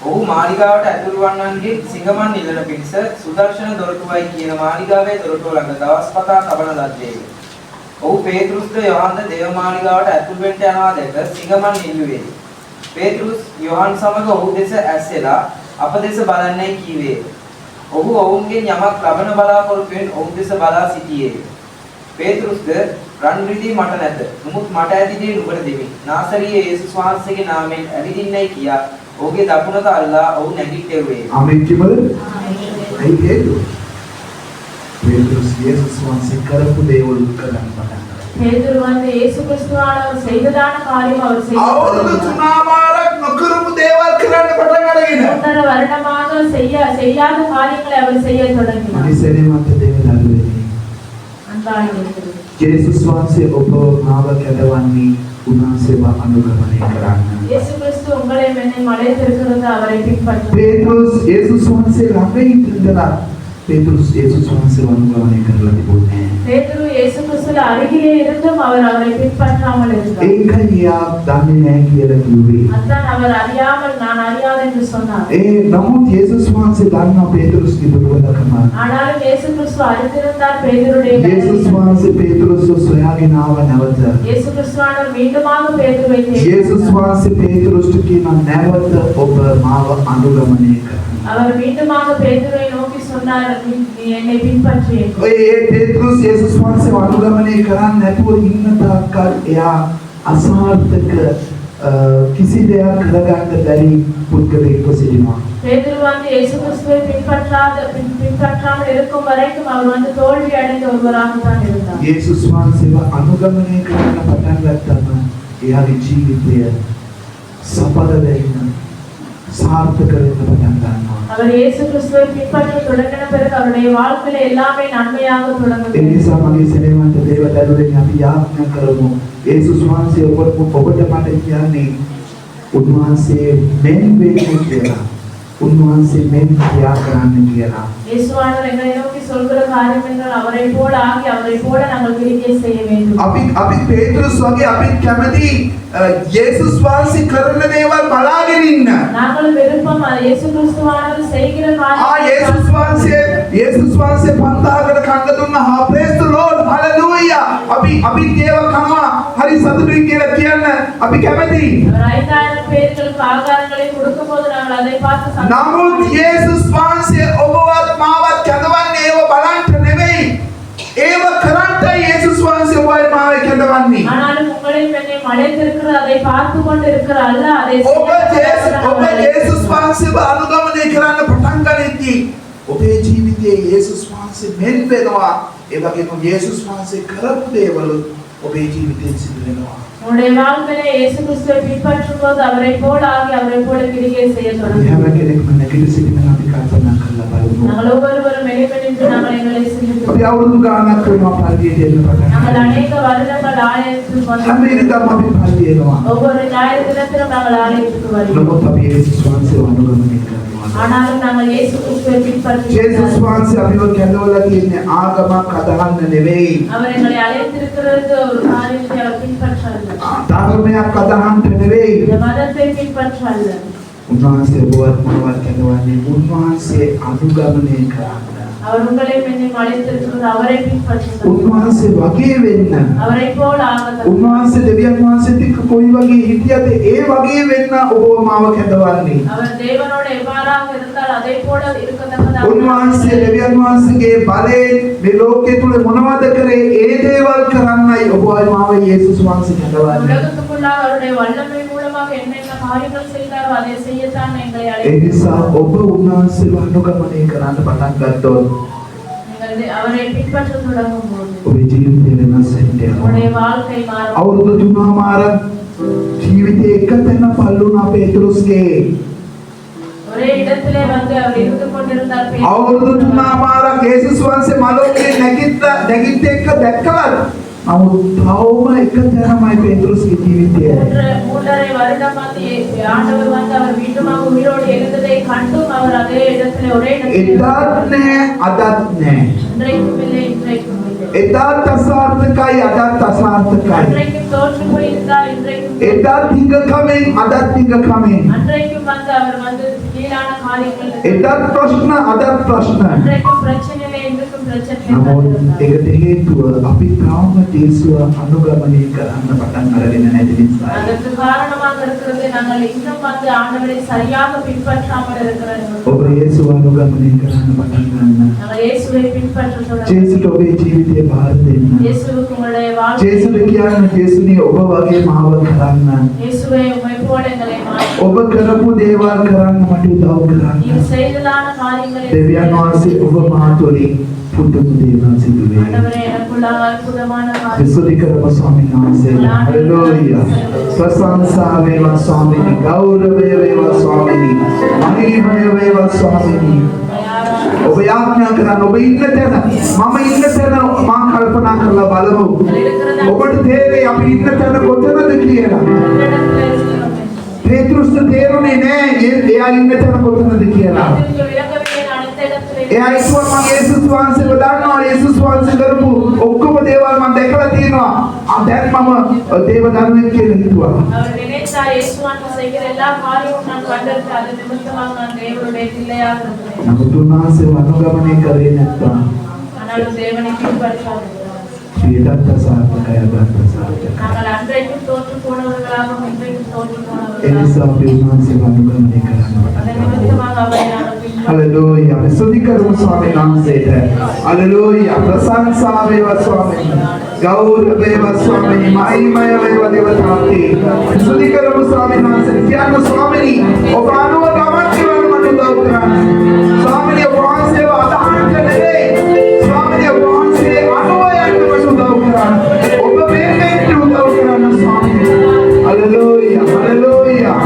ඔහු මාලිගාවට ඇතුළු වන්නන්ගේ සිඟමන් නිලන පිණිස සුදර්ශන දොරටුවයි කියන මාලිගාවේ දොරටුව ළඟ දවස් පතා තබන ලද්දේ. ඔහු පේතෘස්ද යොහන්ද දේව මාලිගාවට ඇතුළු වෙන්න යනවා දැක සිඟමන් නිල්ලුවේ. පේතෘස් යොහන් සමග ඔහු දෙස ඇස්සෙලා අප දෙස බලන්නයි කීවේ. ඔහු ඔවුන්ගෙන් යමක් ලබන බලාපොරොත්තුෙන් ඔවුන් දෙස බලා සිටියේ. පේතෘස්ද රන් රිදී මට නැත. නමුත් මට ඇති දේ නුඹට දෙමි. නාසරියේ යේසුස් වහන්සේගේ නාමයෙන් ඇවිදින්නයි කියා ඔහුගේ දකුණත අල්ලා ඔහු නැගිට්ටෙව්වේ. ආමෙන් කිව්වද? අයි හේතුව. පේතුරුස් යේසුස් වහන්සේ කරපු දේ වලුත් කරන්න පටන් ගත්තා. பேதுரு வந்து இயேசு கிறிஸ்துவானவர் செய்ததான காரியம் அவர் අවුරුදු செய்தார். 3 මාරක් නොකරපු දේවල් කරන්න පටන් අරගෙන. 3.5 வருடமாக செய்யாத காரியங்களை அவர் செய்ய தொடங்கினார். ඉතිසෙනමත් දෙවියන් அன்பான இருக்கிறது. ජේසුස් වහන්සේ ඔබ මාව කැදවන්නේ උන්වහන්සේව අනුගමනය කරන්න. இயேசு கிறிஸ்து உங்களை என்னை அழைத்திருக்கிறது அவரை பின்பற்ற. පේතෘස් යේසුස් වහන්සේ ළඟ ඉඳලා පේතෘස් යේසුස් වහන්සේව අනුගමනය කරලා තිබුණේ. பேதுரு இயேசு கிறிஸ்துவின் அருகிலே இருந்தும் அவர் அவரை பின்பற்றாமல் இருந்தார். ඒකයි යා දන්නේ නැහැ කියලා කිව්වේ. அதான் அவர் அறியாமல் நான் அறியாத என்று சொன்னார். නමුත් යේසුස් වහන්සේ දන්නා පේතෘස් කිව්වලකම. ஆனாலும் இயேசு கிறிஸ்து அறிந்திருந்தார் பேதுருடைய යේසුස් වහන්සේ පේතෘස් සොයාගෙන ආව නැවත. இயேசு கிறிஸ்துவானவர் மீண்டுமாக பேதுருவை යේසුස් වහන්සේ පේතෘස්ට කියන නැවත ඔබ මාව අනුගමනය කරන්න. அவர் மீண்டுமாக பேதுருவை நோக்கி சொன்னார் நீ என்னை பின்பற்று. ඔය පේතෘස් යේසුස් වහන්සේව අනුගමනය කරන්නේ නැතුව ඉන්න තාක්කල් එයා අසාර්ථක කිසි දෙයක් කරගන්න බැරි පුද්ගලයෙක්ව සිටිනවා. பேதுரு வந்து இயேசு கிறிஸ்துவை பின்பற்றாமல் இருக்கும் வரைக்கும் அவர் வந்து தோல்வி அடைந்த ஒருவராக தான் இருந்தார். යේසුස් වහන්සේව අනුගමනය කරන්න පටන් ගත්තම එයාගේ ජීවිතය සඵල වෙන්න සාර්ථක වෙන්න පටන් ගන්නවා. அவர் இயேசு கிறிஸ்துவை பின்பற்ற தொடங்கின பிறகு அவருடைய வாழ்க்கையில எல்லாமே நன்மையாக ඒ தொடங்குது. නිසා මගේ සෙනෙහවන්ත දේවදරුවනේ අපි යාඥා කරමු. යේසුස් වහන්සේ ඔබට මට කියන්නේ උන්වහන්සේ මෙන් වෙන්නේ කියලා. උන්වහන්සේ මෙන් ක්‍රියා කරන්න කියලා. இயேசுவானவர் எங்களை நோக்கி சொல்கிற காரியம் என்றால் அவரை போல ஆகி அவரை போல நாங்கள் கிரியை செய்ய வேண்டும். අපි පේතෘස් වගේ අපි කැමති යේසුස් වහන්සේ කරන දේවල් බලාගෙන ඉන්න. நாங்கள் விருப்பம் இயேசு கிறிஸ்துவானவர் செய்கிற යේසුස් වහන්සේ 5000කට කන්න දුන්නා. praise the lord hallelujah. අපි දේව කනවා හරි සතුටුයි කියලා කියන්න අපි කැමති. அவர் 5000 பேர்களுக்கு ஆகாரங்களை கொடுக்கும்போது நாங்கள் அதை பார்த்து නමුත් යේසුස් වහන්සේ ඔබවත් මාවත් කැඳවන්නේ ඒව බලන්න නෙවෙයි. ඒව කරන්න යේසුස් වහන්සේ ඔබයි මාව කැඳවන්නේ. ஆனாலும் உங்களை என்னை அழைத்திருக்கிற அதை பார்த்து கொண்டு இருக்கிற அல்ல அதை ඔබ යේසුස් වහන්සේව අනුගමනය කරන්න පටන් ගනිද්දී ඔබේ ජීවිතයේ යේසුස් වහන්සේ මෙන් වෙනවා. ඒ වගේම යේසුස් වහන්සේ කරපු දේවල් ඔබේ ජීවිතයෙන් සිදු වෙනවා. உங்களுடைய வாழ்க்கையில இயேசு கிறிஸ்துவை பின்பற்றும் போது அவரை போல ஆகி அவரை போல கிரியை செய்ய தொடங்குவோம். හැම කෙනෙක්ම නැගිට සිටින අපි කල්පනා කරලා බලමු. நாங்கள் ஒவ்வொருவரும் வெளிப்படைந்து நாங்கள் எங்களை சிந்தித்து අපි අවුරුදු ගානක් වෙනවා පල්ලියට එන්න පටන් நாங்கள் ගන්න. அநேக வருடங்கள் ஆலயத்துக்கு හැම வந்து ඉරිදාම අපි පල්ලිය එනවා. ஒவ்வொரு ஞாயிறு தினத்திலும் நாங்கள் ஆலயத்துக்கு வருகிறோம். නමුත් අපි යේසුස් වහන්සේව අනුගමනය කරනවා. ஆனாலும் நாங்கள் இயேசு கிறிஸ்துவை பின்பற்றி යේසුස් වහන්සේ අපිව කැඳවලා තියෙන්නේ ආගමක් අදහන්න නෙවෙයි. அவர் எங்களை அழைத்திருக்கிறது ஒரு காரியத்தை அவர் பின்பற்றல்ல. ධර්මයක් අදහන්න නෙවෙයි. இந்த மதத்தை பின்பற்றல்ல. උන්වහන්සේ ඔබවත් මමවත් කැඳවන්නේ උන්වහන්සේ අනුගමනය කරන්න. அவர் உங்களை என்னை அழைத்திருக்கிறது அவரை பின்பற்றுங்கள். උන්වහන්සේ වගේ වෙන්න. அவரை போல ஆகுங்கள். උන්වහන්සේ දෙවියන් වහන්සේත් එක්ක කොයි වගේ හිටියද ඒ වගේ වෙන්න ඔබව මාව කැඳවන්නේ. அவர் தேவனோடு எவ்வாறாக இருந்தால் அதை போல இருக்கத்தக்கதாக උන්වහන්සේ දෙවියන් වහන්සේගේ බලයෙන් මේ ලෝකයේ තුල මොනවද කරේ ඒ දේවල් කරන්නයි ඔබයි මාව යේසුස් වහන්සේ කැඳවන්නේ. உலகத்துக்குள்ளாக அவருடைய வல்லமை மூலமாக என்னென்ன காரியங்கள் செய்தாரோ அதை செய்யத்தான் எங்களை ඒ அழைத்தார். නිසා ඔබ උන්වහන්සේව අනුගමනය කරන්න පටන් ගත්තොත් நீங்கள் அவரை பின்பற்ற தொடங்கும் போது ඔබේ ජීවිතය වෙනස් වෙන්න உங்களுடைய යනවා. வாழ்க்கை மாறும். අවුරුදු 3මාර ජීවිතේ එක තැන පල්ලුණා පේතෘස්ගේ. ஒரே இடத்திலே வந்து அவர் இருந்து கொண்டிருந்தார். අවුරුදු 3මාරක් යේසුස් වහන්සේ මලෝකේ නැගිට එක දැක්කලා නමුත් තවම එක තැනමයි පේතෘස්ගේ ජීවිතය. 3.5 வருடம் வந்து ஆண்டவர் வந்து அவர் மீண்டுமாக உயிரோடு எழுந்ததை கண்டும் அவர் அதே இடத்திலே ஒரே இடத்திலே එදාත් නෑ අදත් නෑ. இன்றைக்கும் இல்லை இன்றைக்கும் இல்லை. එදාත් අසාර්ථකයි අදත් අසාර්ථකයි. அன்றைக்கும் தோற்று போயிருந்தார் இன்றைக்கும் එදාත් හිඟකමින් අදත් හිඟකමින්. அன்றைக்கும் வந்து அவர் வந்து கீழான காரியங்கள் එදාත් ප්‍රශ්න අදත් ප්‍රශ්න. அன்றைக்கும் பிரச்சனையிலே இன்றைக்கும் பிரச்சனை නමුත් ඒකට හේතුව අපි තාම යේසුව අනුගමනය කරන්න පටන් අරගෙන නැති නිසායි. அதற்கு காரணமாக இருக்கிறது நாங்கள் இன்னும் வந்து ஆண்டவரை சரியாக பின்பற்றாமல் இருக்கிறோம். ඔබ යේසුව අනුගමනය කරන්න පටන් ගන්න. நாங்கள் இயேசுவை பின்பற்ற தொடங்குவோம். ජේසුට ඔබේ ජීවිතය බාර දෙන්න. இயேசுவுக்கு உங்களுடைய வாழ்க்கை ජේසුට කියන්න ජේසුනි ඔබ වගේ මාව කරන්න. இயேசுவே உம்மை போல எங்களை மாற்றி ඔබ කරපු දේවල් කරන්න මට උදව් நீர் කරන්න. செய்ததான காரியங்களை දෙවියන් වහන්සේ ඔබ මා තුළින් පුදුම දේවල් සිදු වේ. ஆண்டவரே எனக்குள்ள அற்புதமான காரியம் විසුද්ධි කරම ස්වාමීන් වහන්සේලා. හලෙලූයා. ප්‍රශංසා වේවා ස්වාමීනි. ගෞරවය වේවා ස්වාමීනි. මහිමය වේවා ස්වාමීනි. ඔබ යාඥා කරන ඔබ ඉන්න තැන මම ඉන්න තැන මා කල්පනා කරලා බලමු. ඔබට තේරෙයි අපි ඉන්න තැන කොතනද කියලා. පේතෘස් තේරුනේ නෑ එයා ඉන්න තැන කොතනද කියලා. එයා ඉස්සුවා මම යේසුස් වහන්සේව දන්නවා. යේසුස් වහන්සේ කරපු ඔක්කොම දේවල් මම දැකලා තියෙනවා. දැන් මම දේව දරුවෙක් කියලා හිතුවා. அவர் நினைத்தார் இயேசுவான் செய்கிற எல்லா காரியமும் நான் கண்டிருக்கிறேன். அது நிமித்தமாக நான் தேவனுடைய பிள்ளையாக இருக்கிறேன். නමුත් උන්වහන්සේ අනුගමනය කරේ නැත්නම් ஆனாலும் தேவனை கீழ்ப்படியாமல் ඊටත් අසාර්ථකයි අදත් අසාර්ථකයි. நாங்கள் அன்றைக்கும் தோற்று போனவர்களாகவும் இன்றைக்கும் தோற்று ඒ போனவர்களாகவும் නිසා අපි උන්වහන්සේව අනුගමනය කරන්න அதன் நிமித்தமாக அவரை நாங்கள் பின்பற்ற හලෙලූයා. විසුද්ධි කරමු ස්වාමීන් වහන්සේට. හලෙලූයා. ප්‍රශංසා වේවා ස්වාමීනි. ගෞරව වේවා ස්වාමීනි. මහිමය වේවා දේවතාවී. විසුද්ධි කරමු ස්වාමීන් වහන්සේට. කියන්න ස්වාමීනි ඔබ අනුව ගමන් කරන්න මට උදව් කරන්න. ස්වාමීනි ඔබ වහන්සේව අදහන්න නෙවෙයි. ස්වාමීනි ඔබ වහන්සේ අනුව යන්න මට උදව් කරන්න. ඔබ මේකට උදව් කරන්න ස්වාමීනි. හලෙලූයා. හලෙලූයා.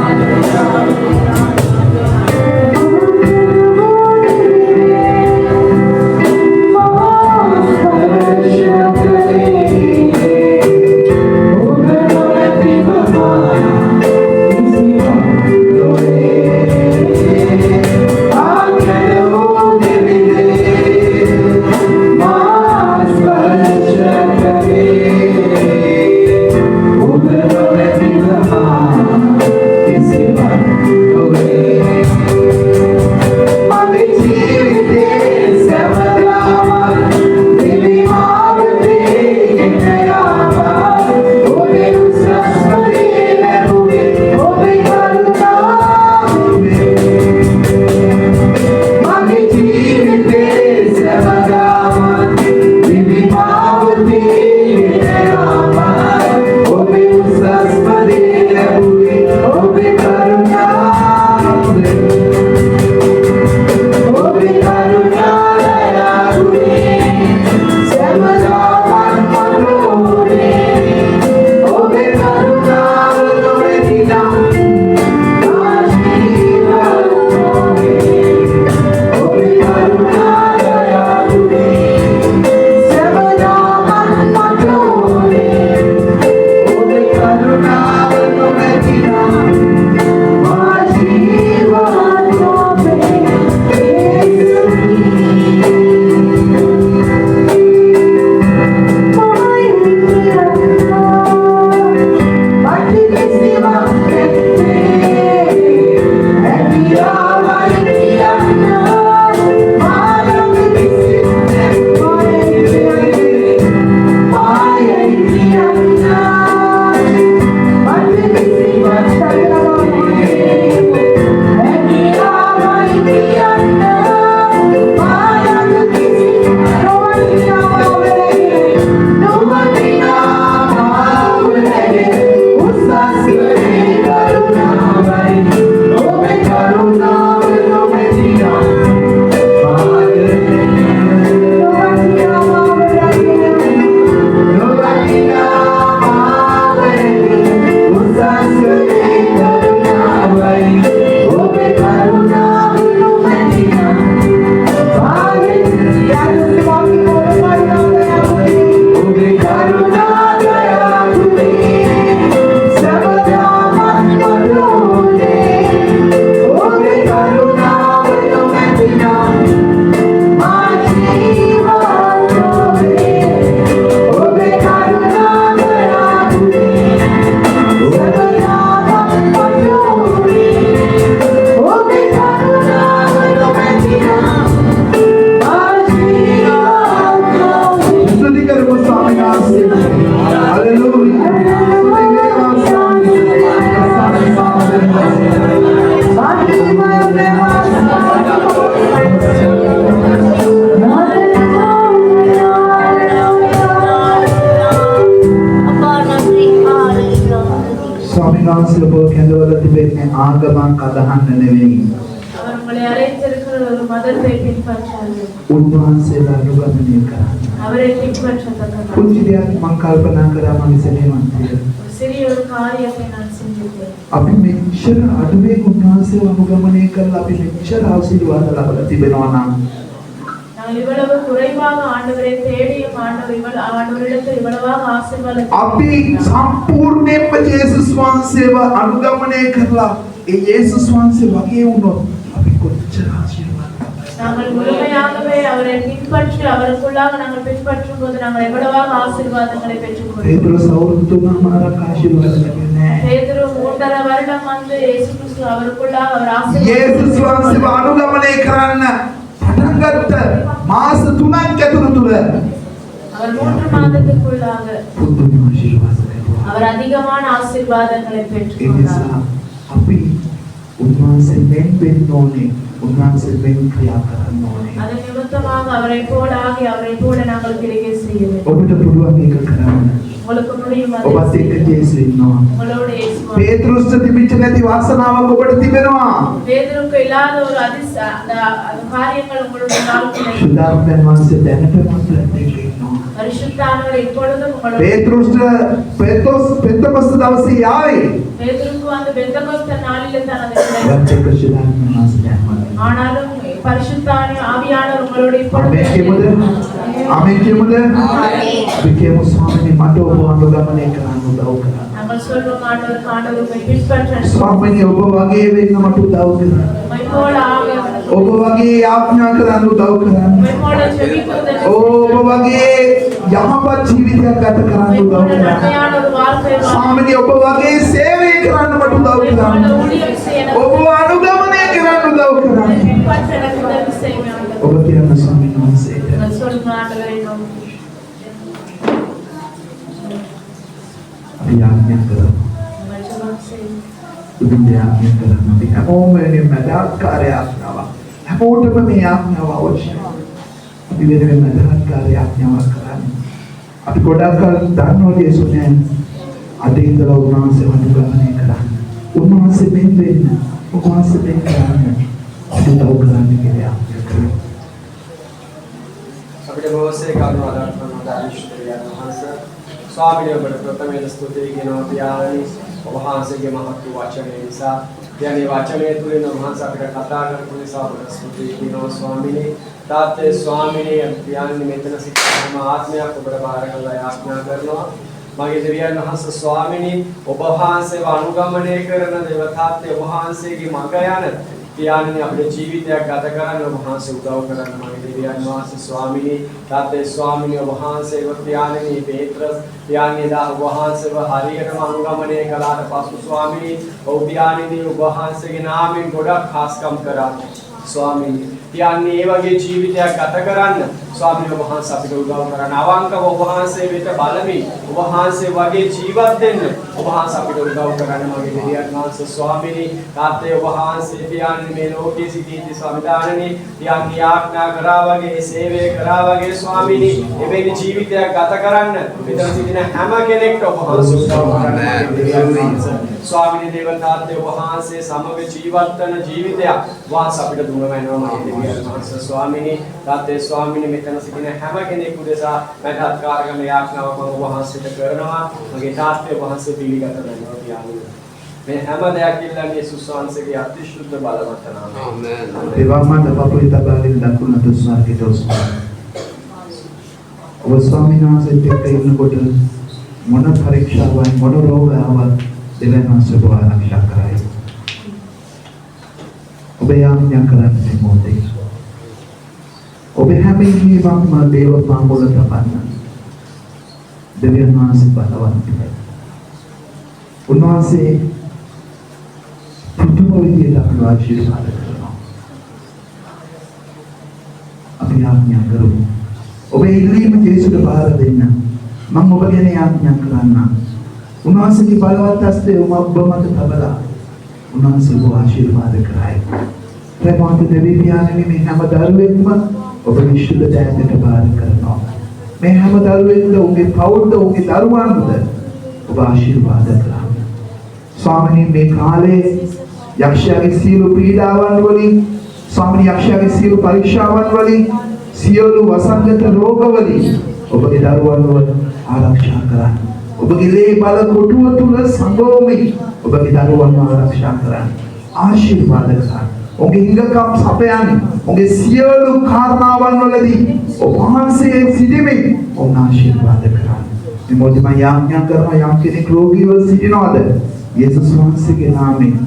ස්වාමීන් වහන්සේ ඔබ කැඳවලා තිබෙන්නේ ආගමක් අදහන්න නෙවෙයි. அவர் உங்களை அழைத்திருக்கிற ஒரு மதத்தை பின்பற்றாது. උන්වහන්සේලා අනුගමනය කරන්න. அவரை பின்பற்றத்தக்க කුංචි දෙයක් මම කල්පනා කරා මගේ සෙනෙහවන්තය. சிறிய ஒரு காரியத்தை நான் சிந்தித்தேன். අපි මෙච්චර අඩුවේ උන්වහන්සේව අනුගමනය කරලා අපි මෙච්චර ආශිර්වාද ලබලා තිබෙනවා නම් நாங்கள் இவ்வளவு குறைவாக ஆண்டவரை தேடியும் ஆண்டவரிடத்தில் இவ்வளவாக ஆசீர்வாதத்தை අපි සම්පූර්ණයෙන්ම යේසුස් වහන්සේව අනුගමනය කරලා ඒ යේසුස් වහන්සේ වගේ වුණොත් අපි කොච්චර ආශිර්වාදයි. நாங்கள் முழுமையாகவே அவரை பின்பற்றி அவருக்குள்ளாக நாங்கள் பின்பற்றும் போது நாங்கள் எவ்வளவாக ஆசீர்வாதங்களை பெற்றுக்கொள்வோம். පේතුරු සවුරුදු 3මාරක් ආශිර්වාද ලැබෙන්නේ. பேதுரு 3.5 வருடம் வந்து இயேசு கிறிஸ்து அவருக்குள்ளாக அவர் යේසුස් වහන්සේව අනුගමනය කරන්න පටන් ගත්ත මාස 3ක් ඇතුළත அவர் 3 மாதத்துக்குள்ளாக පුදුම ආශිර්වාද ලැබුවා. அவர் அதிகமான ஆசீர்வாதங்களை ඒ பெற்றுக்கொண்டார். නිසා අපි උන්වහන්සේ වෙන්න ඕනේ. උන්වහන්සේ වෙන්න ක්‍රියා කරන්න ඕනේ. அதன் நிமித்தமாக அவரை போல ஆகி அவரை போல நாங்கள் கிரியை செய்ய வேண்டும். ඔබට පුළුවන් මේක කරන්න. உங்களுக்கு முடியும் அதை ඔබත් செய்ய. එක්ක ජේසු ඉන්නවා. உங்களோட இயேசு පේතෘස්ට තිබිච්ච නැති වාසනාවක් ඔබට තිබෙනවා. பேதுருக்கு இல்லாத ஒரு அந்த காரியங்கள் உங்களுடைய வாழ்க்கையில் සුදාර්ථයන් වහන්සේ දැනටමත් එක්ක ඉන්නවා. பரிசுத்தானவர் இப்பொழுதும் உங்களோட පේතෘස්ට පෙන්තකොස්ත දවසේ ආවේ. பேதுருக்கு அந்த பெந்தகோஸ்த நாளிலே தான் அது ඔබත් එක්ක සුදාර්ථයන් වහන්සේ දැනනවා. ஆனாலும் பரிசுத்தான ஆவியானவர் உங்களோட ආමේන් කියමුද? ආමේන් කියමුද? අපි කියමු ස්වාමීනි මට ඔබ අනුගමනය කරන්න උදව් කරන්න. நாங்கள் சொல்வோம் ஆண்டவர் ஆண்டவரை பின்பற்ற ස්වාමීනි ඔබ වගේ වෙන්න මට උදව් කරන්න. உம்மை போல ஆக ඔබ වගේ යාඥා කරන්න උදව් කරන්න. உம்மை போல ஜெபிப்பதற்கு ඔබ වගේ යහපත් ජීවිතයක් ගත කරන්න உம்மை උදව් போல කරන්න. நன்மையான ஒரு வாழ்க்கை வாழ ස්වාමීනි ඔබ වගේ සේවය කරන්න මට උදව් உம்மை போல කරන්න. ஊழியம் செய்ய ඔබ අනුගමනය කරන්න උදව් කරන්න. பின்பற்ற எனக்கு உதவி செய்யுங்க ஆண்டவரே. ඔබ කියන ස්වාමීන් වහන්සේට நாங்கள் சொல்வோம் ஆண்டவரை நோக்கி අපි යාඥා කරමු. உங்கள் ஜெபம் செய்யுங்க. බුදුන් යාඥා කරමු. අපි හැමෝම වෙනුවෙන් මදහත්කාරය ආඥාවක්. හැමෝටම මේ යාඥාව අවශ්‍යයි. අපි වෙනුවෙන් මදහත්කාරය ආඥාවක් කරන්නේ. අපි ගොඩක් කල් දන්නෝ දේශුනේ අද ඉඳලා උන්වහන්සේ අනුගමනය කරන්න. උන්වහන්සේ මෙන් වෙන්න. උන්වහන්සේ මෙන් කරන්න. අපි උදව් කරන්න කියලා යාඥා කරමු. අපිට බොහෝසේ කරුණු ආදාන කරන ආශිර්වාදයන් වහන්සේ ස්වාමීන් වහන්සේ ප්‍රථමයෙන් ස්තුතිය කියනවා පියාණනි ඔබ වහන්සේගේ මහත් වූ වචනය නිසා යන්නේ වචනය තුලින් වහන්සේ අපිට කතා කරපු නිසා ඔබට ස්තුතිය කියනවා ස්වාමීනි තාත්තේ ස්වාමීනි පියාණනි මෙතන සිටින ආත්මයක් ඔබට බාර කරලා යාඥා කරනවා මගේ දෙවියන් වහන්සේ ස්වාමීනි ඔබ වහන්සේව අනුගමනය කරන දේව තාත්තේ ඔබ වහන්සේගේ මඟ යන පියාණනි අපේ ජීවිතයක් ගත කරන්න ඔබ වහන්සේ උදව් කරන්න මගේ දෙවියන් වහන්සේ ස්වාමීනි තාත්තේ ස්වාමීනි ඔබ වහන්සේව පියාණනි පේත්‍රස් පියාණනි දා ඔබ වහන්සේව හරියටම අනුගමනය කළාට පසු ස්වාමීනි ඔව් පියාණනි ඔබ වහන්සේගේ නාමයෙන් ගොඩක් ખાસකම් කරා ස්වාමීනි පියාණනි ඒ වගේ ජීවිතයක් ගත කරන්න ස්වාමීනි ඔබ වහන්සේ අපිට උදව් කරන්න අවංකව ඔබ වහන්සේ වෙත බලමින් ඔබ වහන්සේ වගේ ජීවත් වෙන්න ඔබ වහන්සේ අපිට උදව් කරන්න මගේ දෙවියන් වහන්සේ ස්වාමීනි තාත්තේ ඔබ වහන්සේ පියාණනි මේ ලෝකයේ සිටින ස්වාමීදානනි පියාණනි ආඥා කරා වගේ සේවය කරා වගේ ස්වාමීනි එවැනි ජීවිතයක් ගත කරන්න මෙතන සිටින හැම කෙනෙක්ට ඔබ වහන්සේ උදව් කරන්න ස්වාමීනි දේව තාත්තේ ඔබ වහන්සේ සමග ජීවත් වන ජීවිතයක් වහන්සේ අපිට දුන්න වෙනවා මගේ දෙවියන් වහන්සේ ස්වාමීනි තාත්තේ ස්වාමීනි මෙතන සිටින හැම කෙනෙකු දෙසා මටත් කාර්යම යාඥාවක් මම ඔබ වහන්සේට කරනවා මගේ තාත්තේ ඔබ වහන්සේ පිළිගත වෙනවා පියාණනි මේ හැම දෙයක් ඉල්ලන්නේ යේසුස් වහන්සේගේ අතිශුද්ධ බලවත් නාමයෙන් ආමේන් දේවමන්ද බපුලිත බාලින් දකුණ දුස්මාර්ගයට ඔස්වා ඔබ ස්වාමීන් වහන්සේත් එක්ක ඉන්නකොට මොන පරීක්ෂාවන් මොන රෝගාවක් දෙවියන් වහන්සේ ඔබ ආරක්ෂා කරයි ඔබ යාඥා කරන්නේ මොකද ඔබ හැම ඉනිවක්ම දේව පාමුල තබන්න දෙවියන් වහන්සේ බලවන්තයි උන්වහන්සේ පුදුම විදියට අපිව ආශිර්වාද කරනවා අපි යාඥා කරමු ඔබ ඉල්ලීම ජේසුට බාර දෙන්න මම ඔබ ගැන යාඥා කරන්න උන්වහන්සේගේ බලවත් හස්තය ඔබ මත තබලා උන්වහන්සේ ඔබ ආශිර්වාද කරයි ප්‍රේමවන්ත දෙවි පියාණනි මේ හැම දරුවෙක්ම ඔබ විශ්වද දෑතට බාර කරනවා මේ හැම දරුවෙක්ද උගේ පවුල්ද උගේ දරුවන්ද ඔබ ආශිර්වාද කරා ස්වාමීනි මේ කාලේ යක්ෂයාගේ සියලු පීඩාවන් වලින් ස්වාමීනි යක්ෂයාගේ සියලු පරීක්ෂාවන් වලින් සියලු වසංගත රෝග වලින් ඔබගේ දරුවන්ව ආරක්ෂා කරන්න. ඔබගේ ලේ බල කොටුව තුල සංගෝමී ඔබගේ දරුවන්ව ආරක්ෂා කරන්න. ආශිර්වාද කරන්න. ඔබගේ හිඟකම් සපයන්න. ඔබගේ සියලු කාරණාවන් වලදී ඔබ වහන්සේ සිටීමේ ඔබ ආශිර්වාද කරන්න. මේ මොහොතේ මම යාඥා කරනවා යම් කෙනෙක් රෝගීව සිටිනවද? යේසුස් වහන්සේගේ නාමයෙන්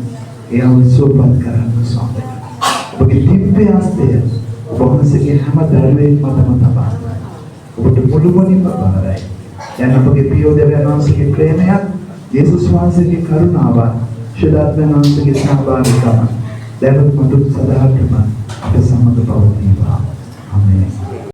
එයව සුවපත් කරන්න ස්වාමීනි. ඔබගේ දිව්‍ය හස්තය ඔබ වහන්සේගේ හැම දරුවෙක් මතම තබා ඔබට මුළුමනින්ම බාරයි. යන ඔබගේ පියෝදේවයන් වහන්සේගේ ප්‍රේමයත් යේසුස් වහන්සේගේ කරුණාවත් ශුද්ධාත්මයන් වහන්සේගේ සහභාගීකම දැනුත් මතු සදාටම අප සමග පවතිනවා. ආමේන්.